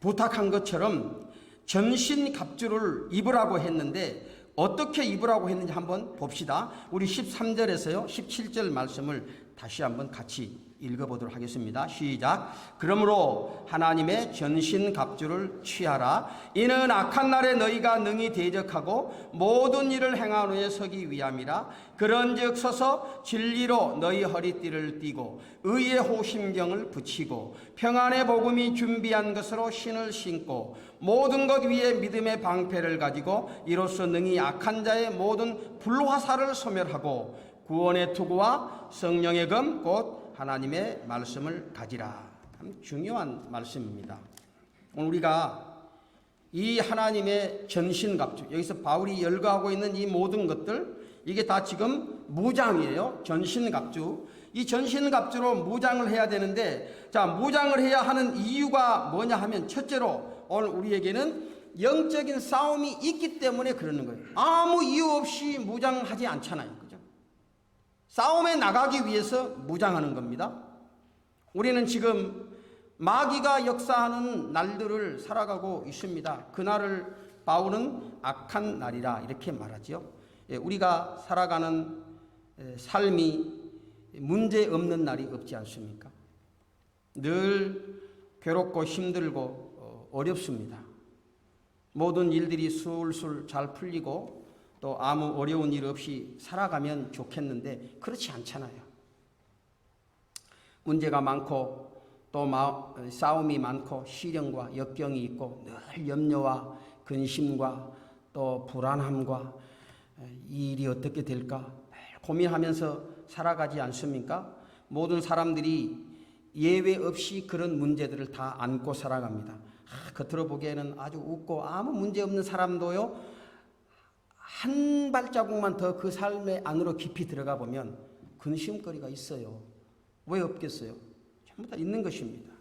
부탁한 것처럼 전신갑주를 입으라고 했는데 어떻게 입으라고 했는지 한번 봅시다. 우리 13절에서요 17절 말씀을 다시 한번 같이 읽어보도록 하겠습니다. 시작. 그러므로 하나님의 전신갑주를 취하라. 이는 악한 날에 너희가 능히 대적하고 모든 일을 행한 후에 서기 위함이라. 그런즉 서서 진리로 너희 허리띠를 띠고 의의 호심경을 붙이고 평안의 복음이 준비한 것으로 신을 신고 모든 것 위에 믿음의 방패를 가지고 이로써 능히 악한 자의 모든 불화살을 소멸하고 구원의 투구와 성령의 검 곧 하나님의 말씀을 가지라. 참 중요한 말씀입니다. 오늘 우리가 이 하나님의 전신갑주, 여기서 바울이 열거하고 있는 이 모든 것들, 이게 다 지금 무장이에요. 전신갑주. 이 전신갑주로 무장을 해야 되는데, 자, 무장을 해야 하는 이유가 뭐냐 하면, 첫째로 오늘 우리에게는 영적인 싸움이 있기 때문에 그러는 거예요. 아무 이유 없이 무장하지 않잖아요. 싸움에 나가기 위해서 무장하는 겁니다. 우리는 지금 마귀가 역사하는 날들을 살아가고 있습니다. 그날을 바울은 악한 날이라 이렇게 말하죠. 우리가 살아가는 삶이 문제 없는 날이 없지 않습니까? 늘 괴롭고 힘들고 어렵습니다. 모든 일들이 술술 잘 풀리고 또 아무 어려운 일 없이 살아가면 좋겠는데 그렇지 않잖아요. 문제가 많고 또 싸움이 많고 시련과 역경이 있고 늘 염려와 근심과 또 불안함과 이 일이 어떻게 될까 고민하면서 살아가지 않습니까? 모든 사람들이 예외 없이 그런 문제들을 다 안고 살아갑니다. 겉으로 보기에는 아주 웃고 아무 문제 없는 사람도요, 한 발자국만 더 그 삶의 안으로 깊이 들어가 보면 근심거리가 있어요. 왜 없겠어요? 전부 다 있는 것입니다.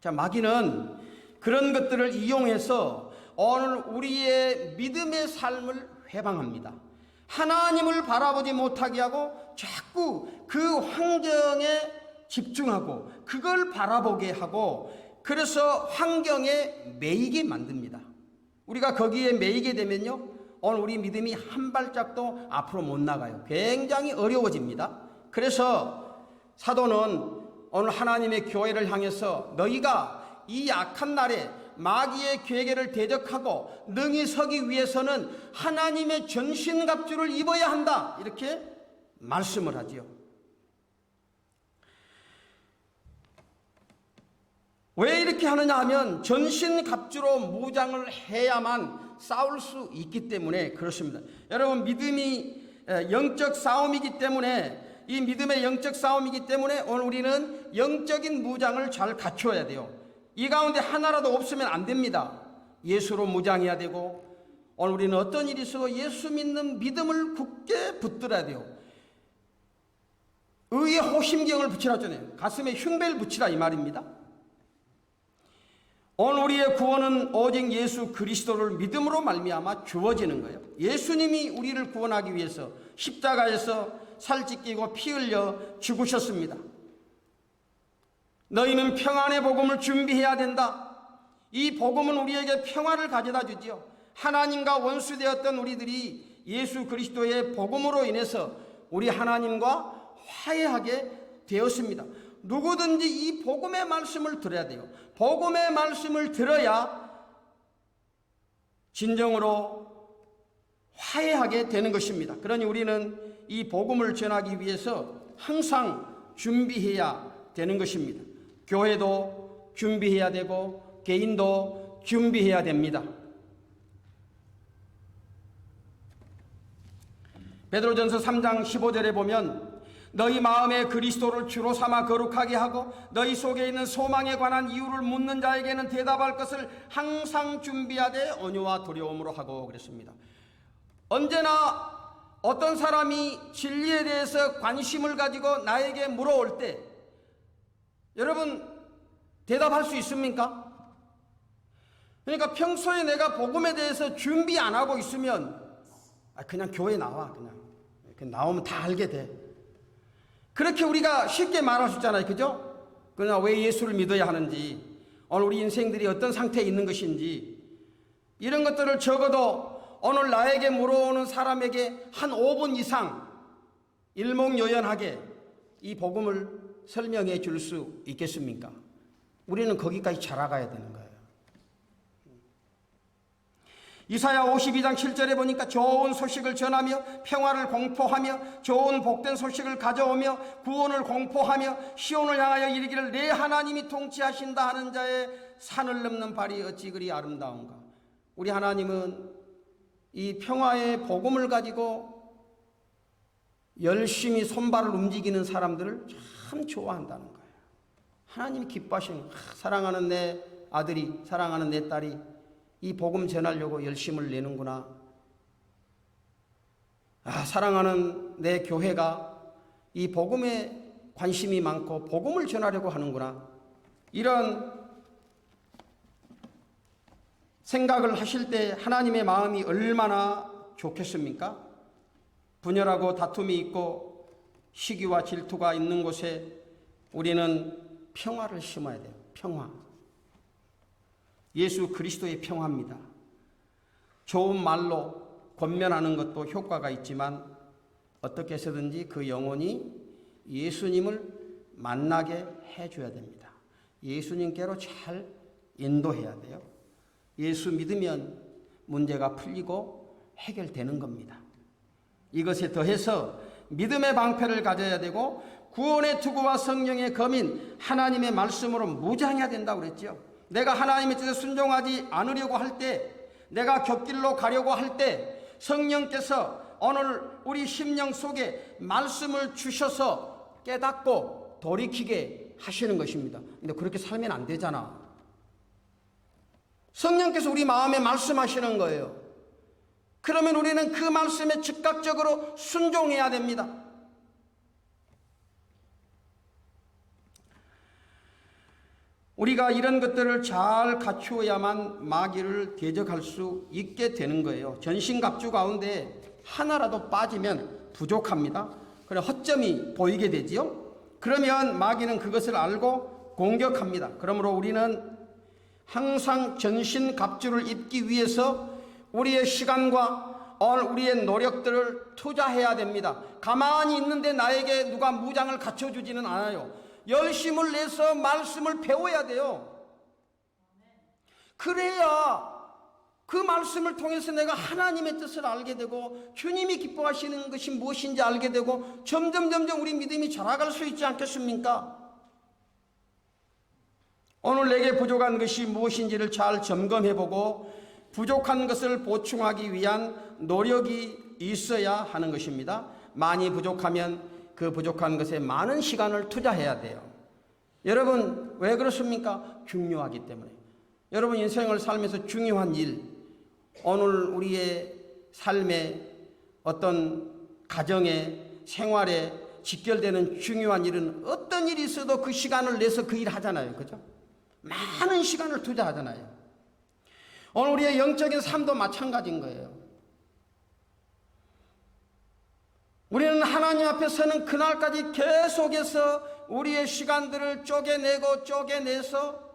자, 마귀는 그런 것들을 이용해서 오늘 우리의 믿음의 삶을 회방합니다. 하나님을 바라보지 못하게 하고 자꾸 그 환경에 집중하고 그걸 바라보게 하고 그래서 환경에 매이게 만듭니다. 우리가 거기에 매이게 되면요, 오늘 우리 믿음이 한 발짝도 앞으로 못 나가요. 굉장히 어려워집니다. 그래서 사도는 오늘 하나님의 교회를 향해서 너희가 이 악한 날에 마귀의 괴계를 대적하고 능히 서기 위해서는 하나님의 전신갑주를 입어야 한다, 이렇게 말씀을 하지요. 왜 이렇게 하느냐 하면 전신갑주로 무장을 해야만 싸울 수 있기 때문에 그렇습니다. 여러분, 믿음이 영적 싸움이기 때문에, 이 믿음의 영적 싸움이기 때문에 오늘 우리는 영적인 무장을 잘 갖춰야 돼요. 이 가운데 하나라도 없으면 안 됩니다. 예수로 무장해야 되고, 오늘 우리는 어떤 일이 있어도 예수 믿는 믿음을 굳게 붙들어야 돼요. 의의 호심경을 붙이라 하잖아요. 가슴에 흉배를 붙이라 이 말입니다. 오늘 우리의 구원은 오직 예수 그리스도를 믿음으로 말미암아 주어지는 거예요. 예수님이 우리를 구원하기 위해서 십자가에서 살찢기고 피 흘려 죽으셨습니다. 너희는 평안의 복음을 준비해야 된다. 이 복음은 우리에게 평화를 가져다 주지요. 하나님과 원수되었던 우리들이 예수 그리스도의 복음으로 인해서 우리 하나님과 화해하게 되었습니다. 누구든지 이 복음의 말씀을 들어야 돼요. 복음의 말씀을 들어야 진정으로 화해하게 되는 것입니다. 그러니 우리는 이 복음을 전하기 위해서 항상 준비해야 되는 것입니다. 교회도 준비해야 되고 개인도 준비해야 됩니다. 베드로전서 3장 15절에 보면 너희 마음에 그리스도를 주로 삼아 거룩하게 하고 너희 속에 있는 소망에 관한 이유를 묻는 자에게는 대답할 것을 항상 준비하되 온유와 두려움으로 하고 그랬습니다. 언제나 어떤 사람이 진리에 대해서 관심을 가지고 나에게 물어올 때 여러분 대답할 수 있습니까? 그러니까 평소에 내가 복음에 대해서 준비 안 하고 있으면 그냥 교회 나와. 그냥 나오면 다 알게 돼. 그렇게 우리가 쉽게 말할 수 있잖아요. 그죠? 그러나 왜 예수를 믿어야 하는지, 오늘 우리 인생들이 어떤 상태에 있는 것인지, 이런 것들을 적어도 오늘 나에게 물어오는 사람에게 한 5분 이상 일목요연하게 이 복음을 설명해 줄 수 있겠습니까? 우리는 거기까지 자라가야 되는 거예요. 이사야 52장 7절에 보니까 좋은 소식을 전하며 평화를 공포하며 좋은 복된 소식을 가져오며 구원을 공포하며 시온을 향하여 이르기를 내 하나님이 통치하신다 하는 자의 산을 넘는 발이 어찌 그리 아름다운가. 우리 하나님은 이 평화의 복음을 가지고 열심히 손발을 움직이는 사람들을 참 좋아한다는 거예요. 하나님이 기뻐하시는 거예요. 사랑하는 내 아들이, 사랑하는 내 딸이 이 복음 전하려고 열심을 내는구나. 사랑하는 내 교회가 이 복음에 관심이 많고 복음을 전하려고 하는구나. 이런 생각을 하실 때 하나님의 마음이 얼마나 좋겠습니까? 분열하고 다툼이 있고 시기와 질투가 있는 곳에 우리는 평화를 심어야 돼요. 평화. 예수 그리스도의 평화입니다. 좋은 말로 권면하는 것도 효과가 있지만 어떻게 해서든지 그 영혼이 예수님을 만나게 해줘야 됩니다. 예수님께로 잘 인도해야 돼요. 예수 믿으면 문제가 풀리고 해결되는 겁니다. 이것에 더해서 믿음의 방패를 가져야 되고 구원의 투구와 성령의 검인 하나님의 말씀으로 무장해야 된다고 그랬죠. 내가 하나님의 뜻에 순종하지 않으려고 할 때, 내가 곁길로 가려고 할 때 성령께서 오늘 우리 심령 속에 말씀을 주셔서 깨닫고 돌이키게 하시는 것입니다. 근데 그렇게 살면 안 되잖아. 성령께서 우리 마음에 말씀하시는 거예요. 그러면 우리는 그 말씀에 즉각적으로 순종해야 됩니다. 우리가 이런 것들을 잘 갖추어야만 마귀를 대적할 수 있게 되는 거예요. 전신갑주 가운데 하나라도 빠지면 부족합니다. 그래 허점이 보이게 되지요. 그러면 마귀는 그것을 알고 공격합니다. 그러므로 우리는 항상 전신갑주를 입기 위해서 우리의 시간과 우리의 노력들을 투자해야 됩니다. 가만히 있는데 나에게 누가 무장을 갖춰주지는 않아요. 열심을 내서 말씀을 배워야 돼요. 그래야 그 말씀을 통해서 내가 하나님의 뜻을 알게 되고 주님이 기뻐하시는 것이 무엇인지 알게 되고 점점 우리 믿음이 자라갈 수 있지 않겠습니까? 오늘 내게 부족한 것이 무엇인지를 잘 점검해보고 부족한 것을 보충하기 위한 노력이 있어야 하는 것입니다. 많이 부족하면 그 부족한 것에 많은 시간을 투자해야 돼요. 여러분 왜 그렇습니까? 중요하기 때문에. 여러분 인생을 살면서 중요한 일, 오늘 우리의 삶에 어떤 가정에 생활에 직결되는 중요한 일은 어떤 일이 있어도 그 시간을 내서 그 일을 하잖아요. 그죠? 많은 시간을 투자하잖아요. 오늘 우리의 영적인 삶도 마찬가지인 거예요. 우리는 하나님 앞에 서는 그날까지 계속해서 우리의 시간들을 쪼개내서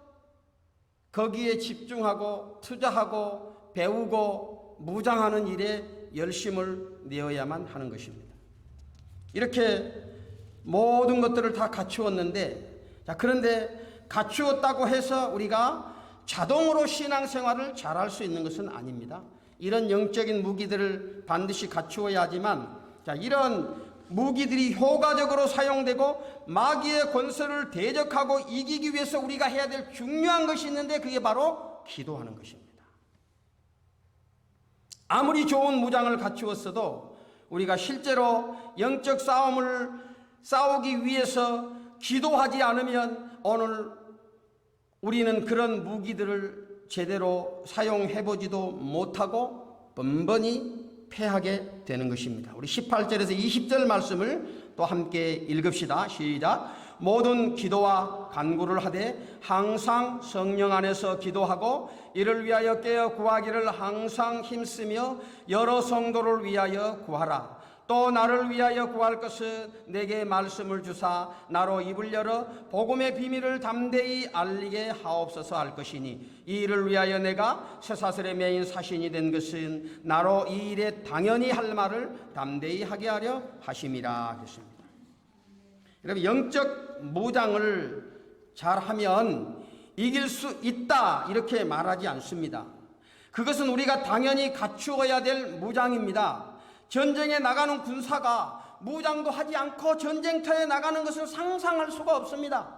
거기에 집중하고 투자하고 배우고 무장하는 일에 열심을 내어야만 하는 것입니다. 이렇게 모든 것들을 다 갖추었는데, 그런데 갖추었다고 해서 우리가 자동으로 신앙생활을 잘할 수 있는 것은 아닙니다. 이런 영적인 무기들을 반드시 갖추어야 하지만 이런 무기들이 효과적으로 사용되고 마귀의 권세를 대적하고 이기기 위해서 우리가 해야 될 중요한 것이 있는데 그게 바로 기도하는 것입니다. 아무리 좋은 무장을 갖추었어도 우리가 실제로 영적 싸움을 싸우기 위해서 기도하지 않으면 오늘 우리는 그런 무기들을 제대로 사용해보지도 못하고 번번이 패하게 되는 것입니다. 우리 18절에서 20절 말씀을 또 함께 읽읍시다. 시작. 모든 기도와 간구를 하되 항상 성령 안에서 기도하고 이를 위하여 깨어 구하기를 항상 힘쓰며 여러 성도를 위하여 구하라. 또 나를 위하여 구할 것은 내게 말씀을 주사 나로 입을 열어 복음의 비밀을 담대히 알리게 하옵소서 할 것이니 이 일을 위하여 내가 쇠사슬의 매인 사신이 된 것은 나로 이 일에 당연히 할 말을 담대히 하게 하려 하심이라 하겠습니다. 여러분, 영적 무장을 잘하면 이길 수 있다 이렇게 말하지 않습니다. 그것은 우리가 당연히 갖추어야 될 무장입니다. 전쟁에 나가는 군사가 무장도 하지 않고 전쟁터에 나가는 것을 상상할 수가 없습니다.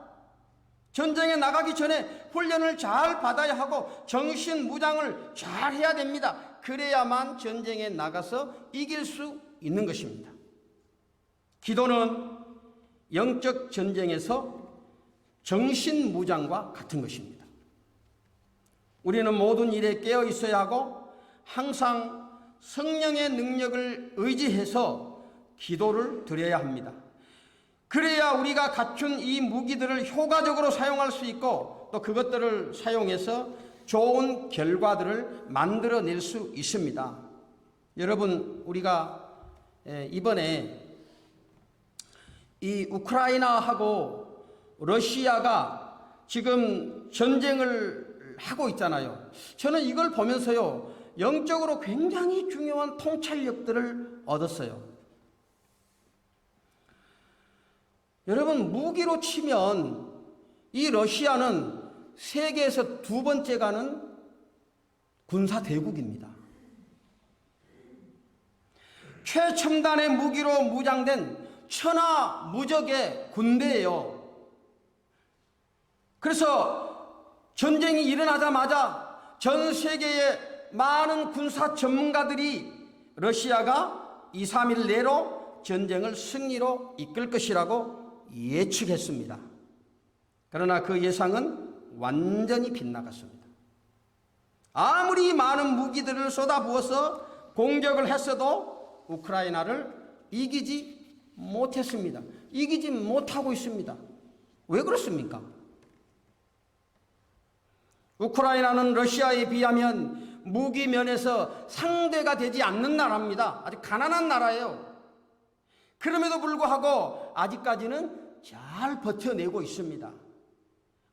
전쟁에 나가기 전에 훈련을 잘 받아야 하고 정신 무장을 잘 해야 됩니다. 그래야만 전쟁에 나가서 이길 수 있는 것입니다. 기도는 영적 전쟁에서 정신 무장과 같은 것입니다. 우리는 모든 일에 깨어 있어야 하고 항상 성령의 능력을 의지해서 기도를 드려야 합니다. 그래야 우리가 갖춘 이 무기들을 효과적으로 사용할 수 있고 또 그것들을 사용해서 좋은 결과들을 만들어낼 수 있습니다. 여러분, 우리가 이번에 이 우크라이나하고 러시아가 지금 전쟁을 하고 있잖아요. 저는 이걸 보면서요, 영적으로 굉장히 중요한 통찰력들을 얻었어요. 여러분, 무기로 치면 이 러시아는 세계에서 두 번째 가는 군사 대국입니다. 최첨단의 무기로 무장된 천하무적의 군대예요. 그래서 전쟁이 일어나자마자 전 세계의 많은 군사 전문가들이 러시아가 2, 3일 내로 전쟁을 승리로 이끌 것이라고 예측했습니다. 그러나 그 예상은 완전히 빗나갔습니다. 아무리 많은 무기들을 쏟아부어서 공격을 했어도 우크라이나를 이기지 못했습니다. 이기지 못하고 있습니다. 왜 그렇습니까? 우크라이나는 러시아에 비하면 무기 면에서 상대가 되지 않는 나라입니다. 아주 가난한 나라예요. 그럼에도 불구하고 아직까지는 잘 버텨내고 있습니다.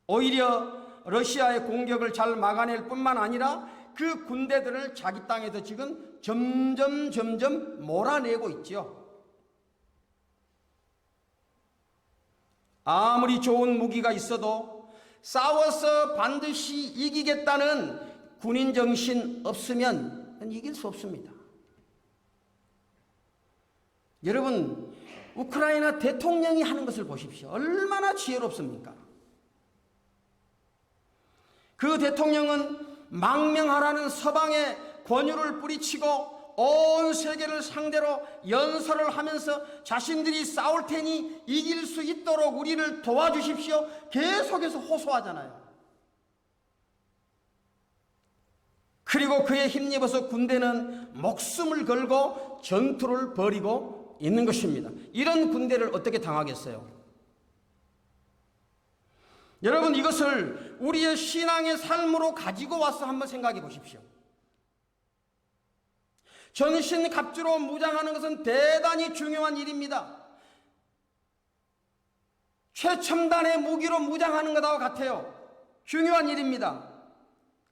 오히려 러시아의 공격을 잘 막아낼 뿐만 아니라 그 군대들을 자기 땅에서 지금 점점 몰아내고 있죠. 아무리 좋은 무기가 있어도 싸워서 반드시 이기겠다는 군인 정신 없으면 이길 수 없습니다. 여러분, 우크라이나 대통령이 하는 것을 보십시오. 얼마나 지혜롭습니까? 그 대통령은 망명하라는 서방의 권유를 뿌리치고 온 세계를 상대로 연설을 하면서 자신들이 싸울 테니 이길 수 있도록 우리를 도와주십시오. 계속해서 호소하잖아요. 그리고 그에 힘입어서 군대는 목숨을 걸고 전투를 벌이고 있는 것입니다. 이런 군대를 어떻게 당하겠어요? 여러분, 이것을 우리의 신앙의 삶으로 가지고 와서 한번 생각해 보십시오. 전신갑주로 무장하는 것은 대단히 중요한 일입니다. 최첨단의 무기로 무장하는 것과 같아요. 중요한 일입니다.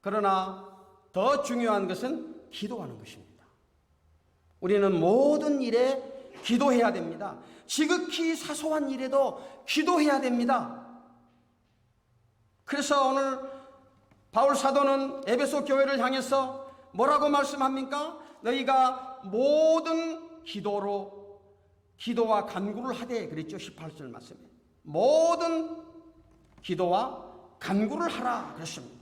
그러나 더 중요한 것은 기도하는 것입니다. 우리는 모든 일에 기도해야 됩니다. 지극히 사소한 일에도 기도해야 됩니다. 그래서 오늘 바울 사도는 에베소 교회를 향해서 뭐라고 말씀합니까? 너희가 모든 기도로 기도와 간구를 하되 그랬죠. 18절 말씀에 모든 기도와 간구를 하라 그랬습니다.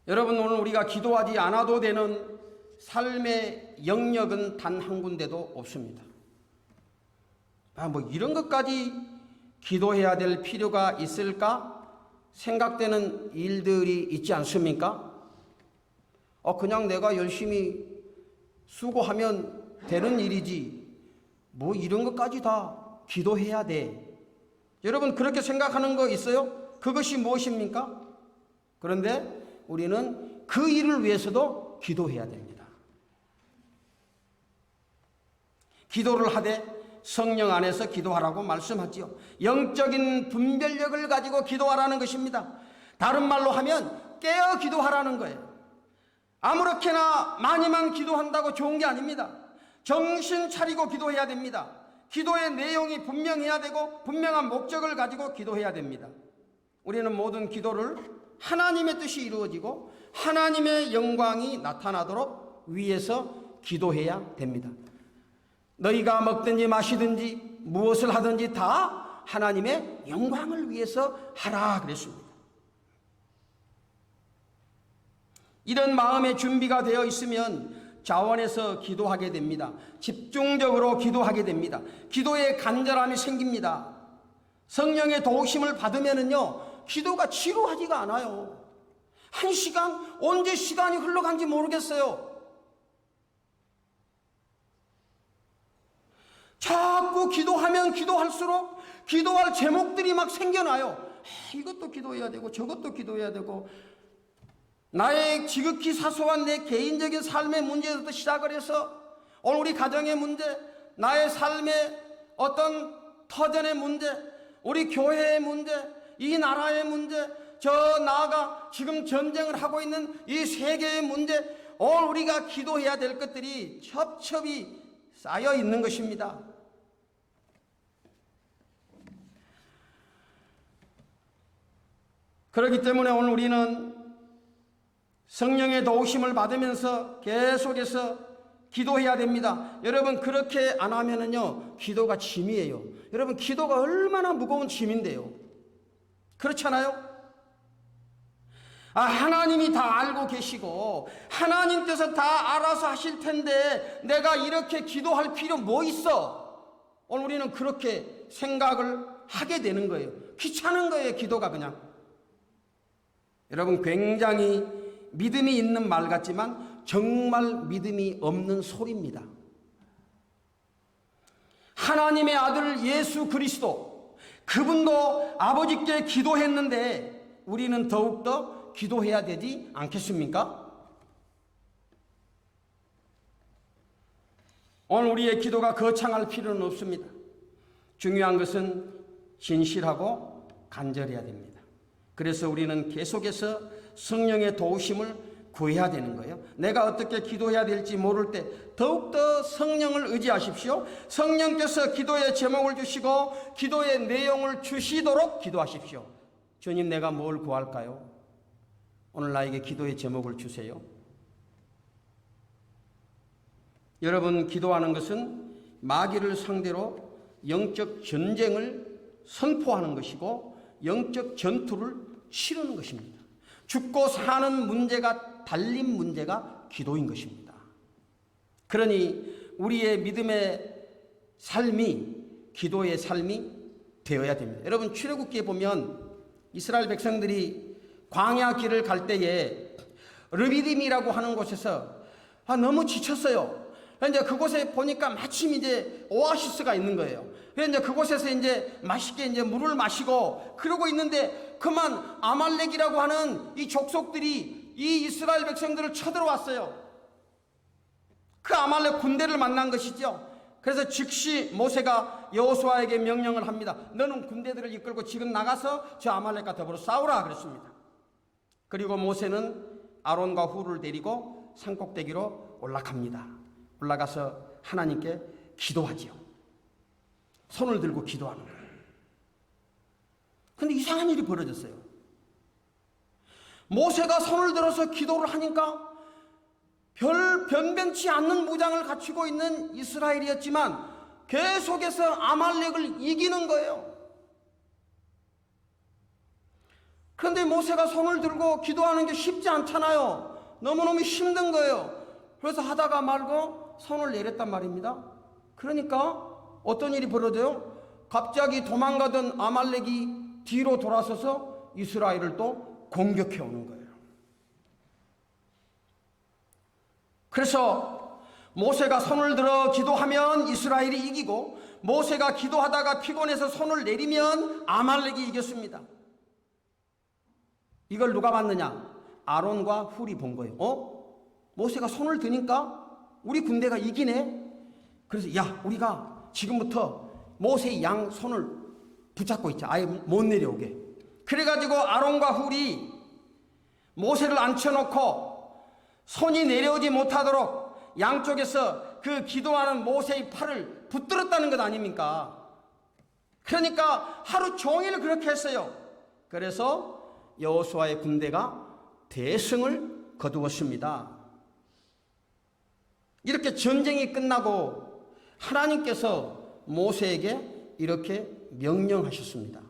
여러분, 오늘 우리가 기도하지 않아도 되는 삶의 영역은 단 한 군데도 없습니다. 뭐 이런 것까지 기도해야 될 필요가 있을까 생각되는 일들이 있지 않습니까? 그냥 내가 열심히 수고하면 되는 일이지 뭐 이런 것까지 다 기도해야 돼. 여러분, 그렇게 생각하는 거 있어요? 그것이 무엇입니까? 그런데 우리는 그 일을 위해서도 기도해야 됩니다. 기도를 하되 성령 안에서 기도하라고 말씀하지요. 영적인 분별력을 가지고 기도하라는 것입니다. 다른 말로 하면 깨어 기도하라는 거예요. 아무렇게나 많이만 기도한다고 좋은 게 아닙니다. 정신 차리고 기도해야 됩니다. 기도의 내용이 분명해야 되고 분명한 목적을 가지고 기도해야 됩니다. 우리는 모든 기도를 하나님의 뜻이 이루어지고 하나님의 영광이 나타나도록 위해서 기도해야 됩니다. 너희가 먹든지 마시든지 무엇을 하든지 다 하나님의 영광을 위해서 하라 그랬습니다. 이런 마음의 준비가 되어 있으면 자원해서 기도하게 됩니다. 집중적으로 기도하게 됩니다. 기도에 간절함이 생깁니다. 성령의 도우심을 받으면은요, 기도가 지루하지가 않아요. 한 시간, 언제 시간이 흘러간지 모르겠어요. 자꾸 기도하면 기도할수록 기도할 제목들이 막 생겨나요. 이것도 기도해야 되고 저것도 기도해야 되고, 나의 지극히 사소한 내 개인적인 삶의 문제에서부터 시작을 해서 오늘 우리 가정의 문제, 나의 삶의 어떤 터전의 문제, 우리 교회의 문제, 이 나라의 문제, 저 나아가 지금 전쟁을 하고 있는 이 세계의 문제, 오늘 우리가 기도해야 될 것들이 첩첩이 쌓여 있는 것입니다. 그렇기 때문에 오늘 우리는 성령의 도우심을 받으면서 계속해서 기도해야 됩니다. 여러분, 그렇게 안 하면은요, 기도가 짐이에요. 여러분, 기도가 얼마나 무거운 짐인데요. 그렇잖아요? 하나님이 다 알고 계시고 하나님께서 다 알아서 하실 텐데 내가 이렇게 기도할 필요 뭐 있어? 오늘 우리는 그렇게 생각을 하게 되는 거예요. 귀찮은 거예요, 기도가 그냥. 여러분, 굉장히 믿음이 있는 말 같지만 정말 믿음이 없는 소리입니다. 하나님의 아들 예수 그리스도, 그분도 아버지께 기도했는데 우리는 더욱더 기도해야 되지 않겠습니까? 오늘 우리의 기도가 거창할 필요는 없습니다. 중요한 것은 진실하고 간절해야 됩니다. 그래서 우리는 계속해서 성령의 도우심을 구해야 되는 거예요. 내가 어떻게 기도해야 될지 모를 때 더욱더 성령을 의지하십시오. 성령께서 기도의 제목을 주시고 기도의 내용을 주시도록 기도하십시오. 주님, 내가 뭘 구할까요? 오늘 나에게 기도의 제목을 주세요. 여러분, 기도하는 것은 마귀를 상대로 영적 전쟁을 선포하는 것이고 영적 전투를 치르는 것입니다. 죽고 사는 문제가 달린 문제가 기도인 것입니다. 그러니 우리의 믿음의 삶이 기도의 삶이 되어야 됩니다. 여러분, 출애굽기에 보면 이스라엘 백성들이 광야 길을 갈 때에 르비딤이라고 하는 곳에서 너무 지쳤어요. 이제 그곳에 보니까 마침 이제 오아시스가 있는 거예요. 그래서 이제 그곳에서 이제 맛있게 이제 물을 마시고 그러고 있는데 그만 아말렉이라고 하는 이 족속들이 이 이스라엘 백성들을 쳐들어왔어요. 그 아말렉 군대를 만난 것이죠. 그래서 즉시 모세가 여호수아에게 명령을 합니다. 너는 군대들을 이끌고 지금 나가서 저 아말렉과 더불어 싸우라 그랬습니다. 그리고 모세는 아론과 훌을 데리고 산꼭대기로 올라갑니다. 올라가서 하나님께 기도하지요. 손을 들고 기도하는 거예요. 근데 이상한 일이 벌어졌어요. 모세가 손을 들어서 기도를 하니까 별 변변치 않는 무장을 갖추고 있는 이스라엘이었지만 계속해서 아말렉을 이기는 거예요. 그런데 모세가 손을 들고 기도하는 게 쉽지 않잖아요. 너무너무 힘든 거예요. 그래서 하다가 말고 손을 내렸단 말입니다. 그러니까 어떤 일이 벌어져요? 갑자기 도망가던 아말렉이 뒤로 돌아서서 이스라엘을 또 공격해 오는 거예요. 그래서 모세가 손을 들어 기도하면 이스라엘이 이기고, 모세가 기도하다가 피곤해서 손을 내리면 아말렉이 이겼습니다. 이걸 누가 봤느냐? 아론과 훌이 본 거예요. 모세가 손을 드니까 우리 군대가 이기네. 그래서 야, 우리가 지금부터 모세의 양 손을 붙잡고 있자. 아예 못 내려오게. 그래가지고 아론과 훌이 모세를 앉혀놓고 손이 내려오지 못하도록 양쪽에서 그 기도하는 모세의 팔을 붙들었다는 것 아닙니까? 그러니까 하루 종일 그렇게 했어요. 그래서 여호수아의 군대가 대승을 거두었습니다. 이렇게 전쟁이 끝나고 하나님께서 모세에게 이렇게 명령하셨습니다.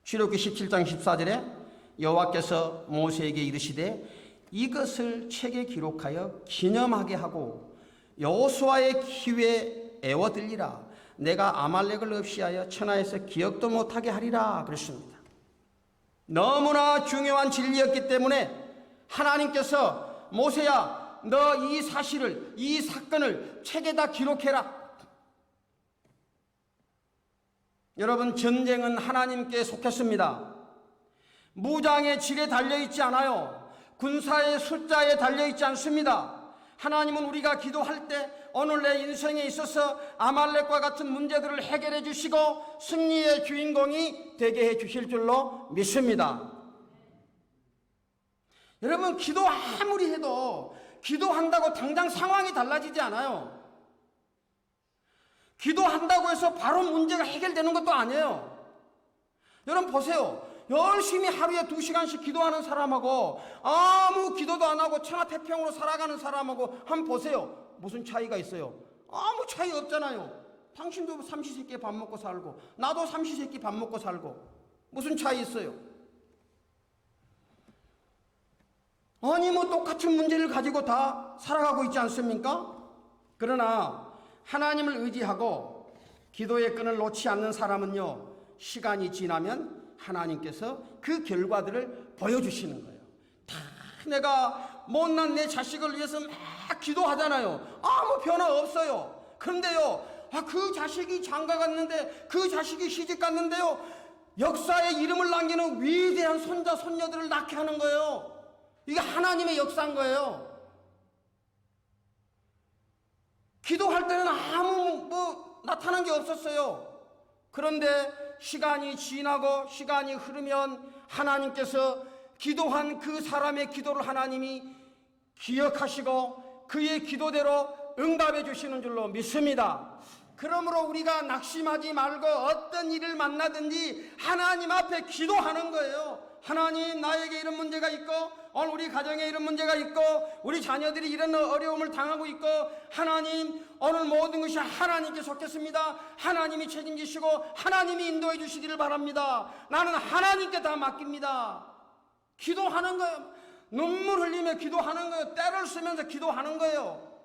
출애굽기 17장 14절에 여호와께서 모세에게 이르시되 이것을 책에 기록하여 기념하게 하고 여호수아의 귀에 애워들리라. 내가 아말렉을 없이하여 천하에서 기억도 못하게 하리라 그랬습니다. 너무나 중요한 진리였기 때문에 하나님께서 모세야, 너 이 사실을, 이 사건을 책에다 기록해라. 여러분, 전쟁은 하나님께 속했습니다. 무장의 질에 달려있지 않아요. 군사의 숫자에 달려있지 않습니다. 하나님은 우리가 기도할 때 오늘 내 인생에 있어서 아말렉과 같은 문제들을 해결해 주시고 승리의 주인공이 되게 해 주실 줄로 믿습니다. 여러분, 기도 아무리 해도 기도한다고 당장 상황이 달라지지 않아요. 기도한다고 해서 바로 문제가 해결되는 것도 아니에요. 여러분 보세요. 열심히 하루에 2시간씩 기도하는 사람하고 아무 기도도 안 하고 천하태평으로 살아가는 사람하고 한번 보세요. 무슨 차이가 있어요? 아무 차이 없잖아요. 당신도 삼시세끼 밥 먹고 살고 나도 삼시세끼 밥 먹고 살고 무슨 차이 있어요? 아니 뭐 똑같은 문제를 가지고 다 살아가고 있지 않습니까? 그러나 하나님을 의지하고 기도의 끈을 놓지 않는 사람은요, 시간이 지나면 하나님께서 그 결과들을 보여주시는 거예요. 다 내가 못난 내 자식을 위해서 막 기도하잖아요. 아무 변화 없어요. 그런데요, 그 자식이 장가 갔는데, 그 자식이 시집 갔는데요, 역사에 이름을 남기는 위대한 손자 손녀들을 낳게 하는 거예요. 이게 하나님의 역사인 거예요. 기도할 때는 아무 나타난 게 없었어요. 그런데 시간이 지나고 시간이 흐르면 하나님께서 기도한 그 사람의 기도를 하나님이 기억하시고 그의 기도대로 응답해 주시는 줄로 믿습니다. 그러므로 우리가 낙심하지 말고 어떤 일을 만나든지 하나님 앞에 기도하는 거예요. 하나님, 나에게 이런 문제가 있고 오늘 우리 가정에 이런 문제가 있고 우리 자녀들이 이런 어려움을 당하고 있고 하나님, 오늘 모든 것이 하나님께 속했습니다. 하나님이 책임지시고 하나님이 인도해 주시기를 바랍니다. 나는 하나님께 다 맡깁니다. 기도하는 거예요. 눈물 흘리며 기도하는 거예요. 때를 쓰면서 기도하는 거예요.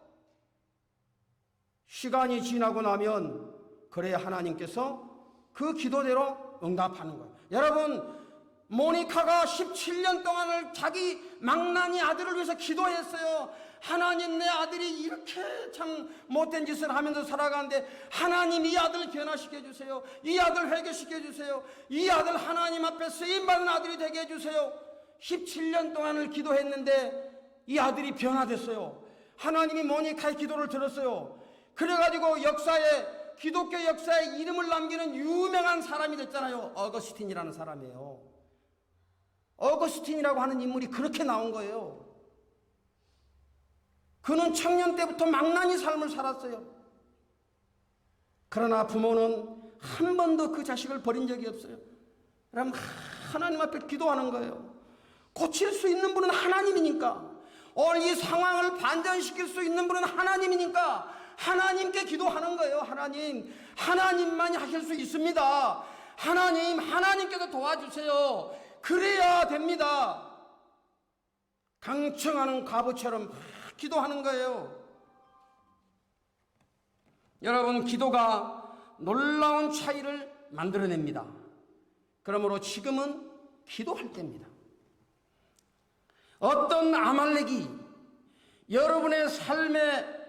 시간이 지나고 나면 그래야 하나님께서 그 기도대로 응답하는 거예요. 여러분, 모니카가 17년 동안을 자기 망나니 아들을 위해서 기도했어요. 하나님, 내 아들이 이렇게 참 못된 짓을 하면서 살아가는데 하나님, 이 아들 변화시켜 주세요. 이 아들 회개시켜 주세요. 이 아들 하나님 앞에 쓰임받은 아들이 되게 해주세요. 17년 동안을 기도했는데 이 아들이 변화됐어요. 하나님이 모니카의 기도를 들었어요. 그래가지고 기독교 역사에 이름을 남기는 유명한 사람이 됐잖아요. 어거스틴이라는 사람이에요. 어거스틴이라고 하는 인물이 그렇게 나온 거예요. 그는 청년 때부터 망나니 삶을 살았어요. 그러나 부모는 한 번도 그 자식을 버린 적이 없어요. 그럼 하나님 앞에 기도하는 거예요. 고칠 수 있는 분은 하나님이니까, 오늘 이 상황을 반전시킬 수 있는 분은 하나님이니까 하나님께 기도하는 거예요. 하나님만이 하실 수 있습니다. 하나님께서 도와주세요. 그래야 됩니다. 강청하는 과부처럼 막 기도하는 거예요. 여러분, 기도가 놀라운 차이를 만들어냅니다. 그러므로 지금은 기도할 때입니다. 어떤 아말렉이 여러분의 삶에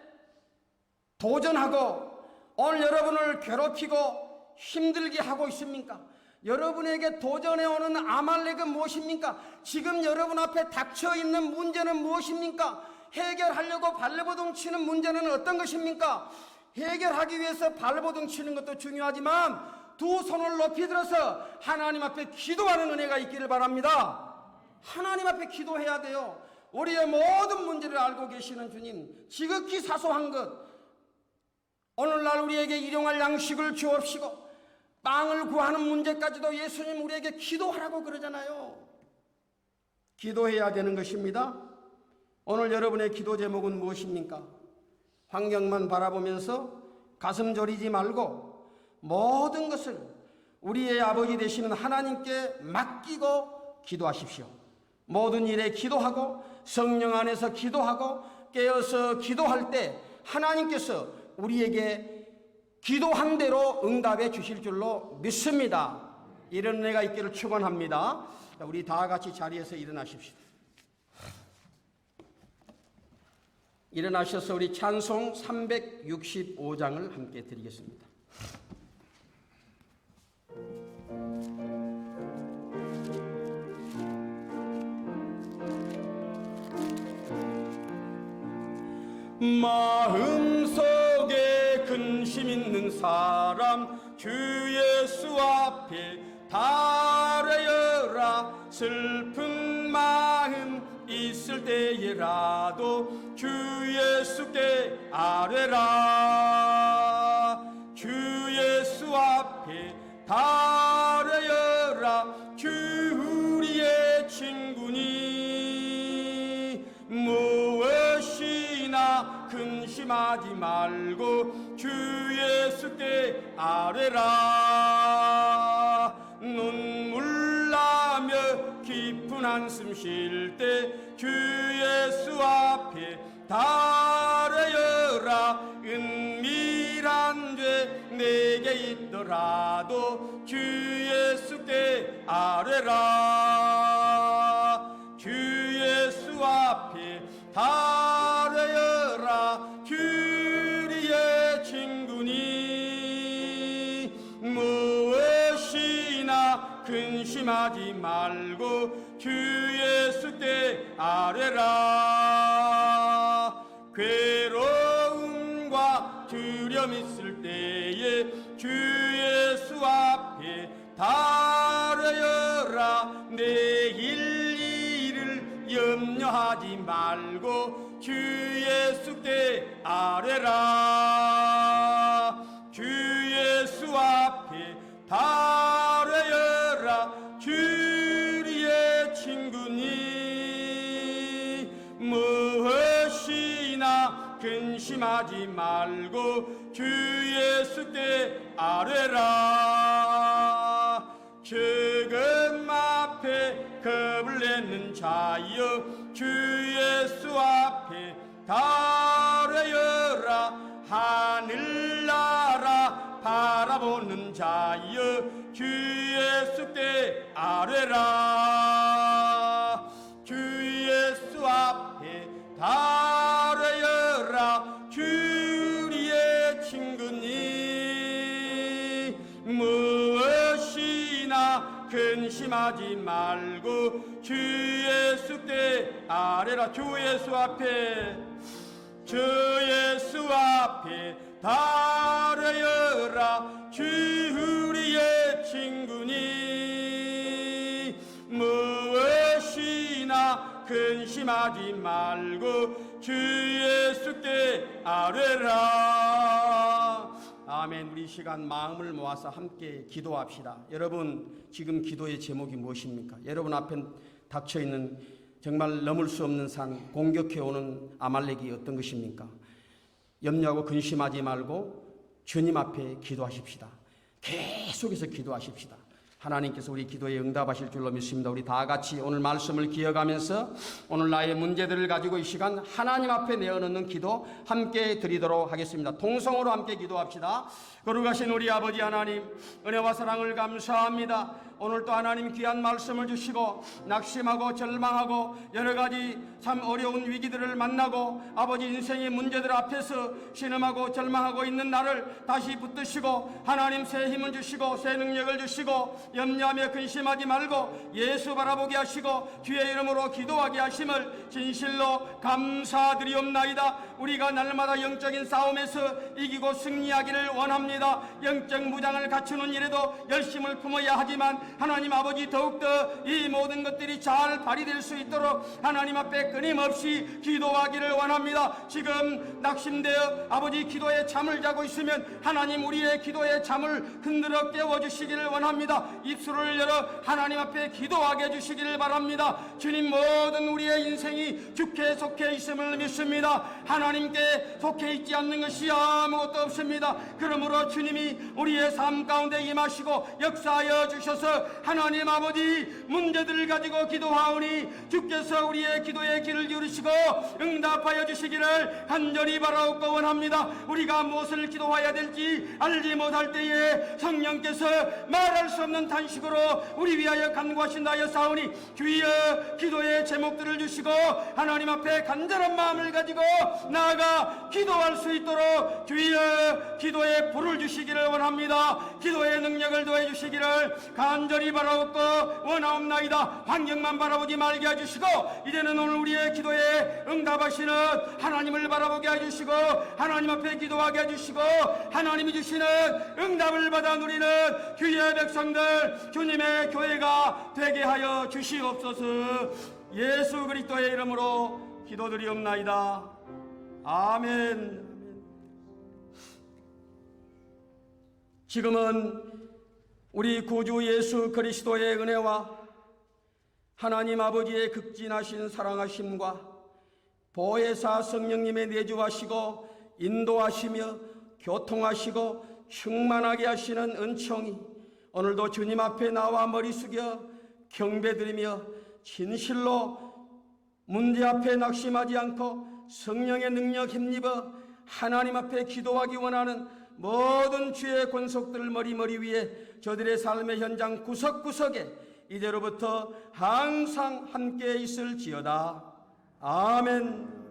도전하고 오늘 여러분을 괴롭히고 힘들게 하고 있습니까? 여러분에게 도전해 오는 아말렉은 무엇입니까? 지금 여러분 앞에 닥쳐 있는 문제는 무엇입니까? 해결하려고 발버둥 치는 문제는 어떤 것입니까? 해결하기 위해서 발버둥 치는 것도 중요하지만 두 손을 높이 들어서 하나님 앞에 기도하는 은혜가 있기를 바랍니다. 하나님 앞에 기도해야 돼요. 우리의 모든 문제를 알고 계시는 주님, 지극히 사소한 것, 오늘날 우리에게 일용할 양식을 주옵시고 빵을 구하는 문제까지도 예수님 우리에게 기도하라고 그러잖아요. 기도해야 되는 것입니다. 오늘 여러분의 기도 제목은 무엇입니까? 환경만 바라보면서 가슴 졸이지 말고 모든 것을 우리의 아버지 되시는 하나님께 맡기고 기도하십시오. 모든 일에 기도하고 성령 안에서 기도하고 깨어서 기도할 때 하나님께서 우리에게 기도한 대로 응답해 주실 줄로 믿습니다. 이런 은혜가 있기를 축원합니다. 우리 다 같이 자리에서 일어나십시다. 일어나셔서 우리 찬송 365장을 함께 드리겠습니다. 마음속에 근심 있는 사람 주 예수 앞에 달아여라. 슬픈 마음 있을 때에라도 주 예수께 아뢰라. 주 예수 앞에 달아여라. 주 우리의 친구니 무엇이나 근심하지 말고 주 예수께 아뢰라. 눈물 나며 깊은 한숨 쉴 때 주 예수 앞에 달아여라. 은밀한 죄 내게 있더라도 주 예수께 아뢰라. 주 예수 앞에 달아여라. 주 우리의 친구니 무엇이나 근심하지 말고 주 예수께 아뢰라. 괴로움과 두려움 있을 때에 주 예수 앞에 달아여라. 내일 일을 염려하지 말고 주 예수께 아뢰라. 주 예수 앞에 달아여라. 주 우리의 친구니 무엇이나 근심하지 말고 주 예수께 아뢰라. 죽음 앞에 겁을 내는 자여 주 예수 앞에 달아여라. 하늘나라 바라보는 자여 주 예수께 아뢰라. 주 예수 앞에 달아여라. 주 우리의 친구니 무엇이나 근심하지 말고 주 예수께 아뢰라. 주 예수 앞에 주 예수 앞에 달아여라. 주 우리의 친구니 무엇이나 근심하지 말고 주 예수께 아뢰라. 아멘. 우리 시간 마음을 모아서 함께 기도합시다. 여러분, 지금 기도의 제목이 무엇입니까? 여러분 앞에 닥쳐있는 정말 넘을 수 없는 산, 공격해오는 아말렉이 어떤 것입니까? 염려하고 근심하지 말고 주님 앞에 기도하십시다. 계속해서 기도하십시다. 하나님께서 우리 기도에 응답하실 줄로 믿습니다. 우리 다 같이 오늘 말씀을 기억하면서 오늘 나의 문제들을 가지고 이 시간 하나님 앞에 내어놓는 기도 함께 드리도록 하겠습니다. 통성으로 함께 기도합시다. 거룩하신 우리 아버지 하나님, 은혜와 사랑을 감사합니다. 오늘 또 하나님 귀한 말씀을 주시고 낙심하고 절망하고 여러 가지 참 어려운 위기들을 만나고 아버지 인생의 문제들 앞에서 신음하고 절망하고 있는 나를 다시 붙드시고 하나님 새 힘을 주시고 새 능력을 주시고 염려하며 근심하지 말고 예수 바라보게 하시고 주의 이름으로 기도하게 하심을 진실로 감사드리옵나이다. 우리가 날마다 영적인 싸움에서 이기고 승리하기를 원합니다. 영적 무장을 갖추는 일에도 열심을 품어야 하지만 하나님 아버지 더욱더 이 모든 것들이 잘 발휘될 수 있도록 하나님 앞에 끊임없이 기도하기를 원합니다. 지금 낙심되어 아버지 기도에 잠을 자고 있으면 하나님 우리의 기도에 잠을 흔들어 깨워주시기를 원합니다. 입술을 열어 하나님 앞에 기도하게 해주시기를 바랍니다. 주님, 모든 우리의 인생이 주께 속해 있음을 믿습니다. 하나님께 속해 있지 않는 것이 아무것도 없습니다. 그러므로 주님이 우리의 삶 가운데 임하시고 역사하여 주셔서 하나님 아버지 문제들을 가지고 기도하오니 주께서 우리의 기도에 귀를 기울이시고 응답하여 주시기를 간절히 바라옵고 원합니다. 우리가 무엇을 기도해야 될지 알지 못할 때에 성령께서 말할 수 없는 탄식으로 우리 위하여 간구하신다 하여 사오니 주여 기도의 제목들을 주시고 하나님 앞에 간절한 마음을 가지고 나아가 기도할 수 있도록 주여 기도의 불을 주시기를 원합니다. 기도의 능력을 더해 주시기를 간절히 바라옵고 원하옵나이다. 환경만 바라보지 말게 해주시고 이제는 오늘 우리의 기도에 응답하시는 하나님을 바라보게 해주시고 하나님 앞에 기도하게 해주시고 하나님이 주시는 응답을 받아 누리는 주의 백성들 주님의 교회가 되게 하여 주시옵소서. 예수 그리스도의 이름으로 기도드리옵나이다. 아멘. 지금은 우리 구주 예수 그리스도의 은혜와 하나님 아버지의 극진하신 사랑하심과 보혜사 성령님의 내주하시고 인도하시며 교통하시고 충만하게 하시는 은총이 오늘도 주님 앞에 나와 머리 숙여 경배드리며 진실로 문제 앞에 낙심하지 않고 성령의 능력 힘입어 하나님 앞에 기도하기 원하는 모든 주의 권속들 머리 위에 저들의 삶의 현장 구석구석에 이제로부터 항상 함께 있을지어다. 아멘.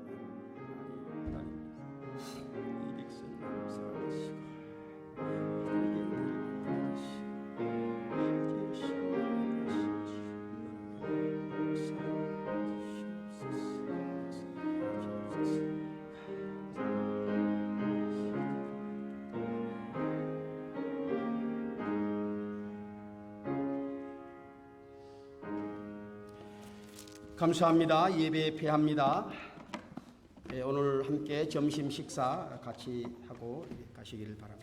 감사합니다. 예배에 패합니다. 오늘 함께 점심 식사 같이 하고 가시기를 바랍니다.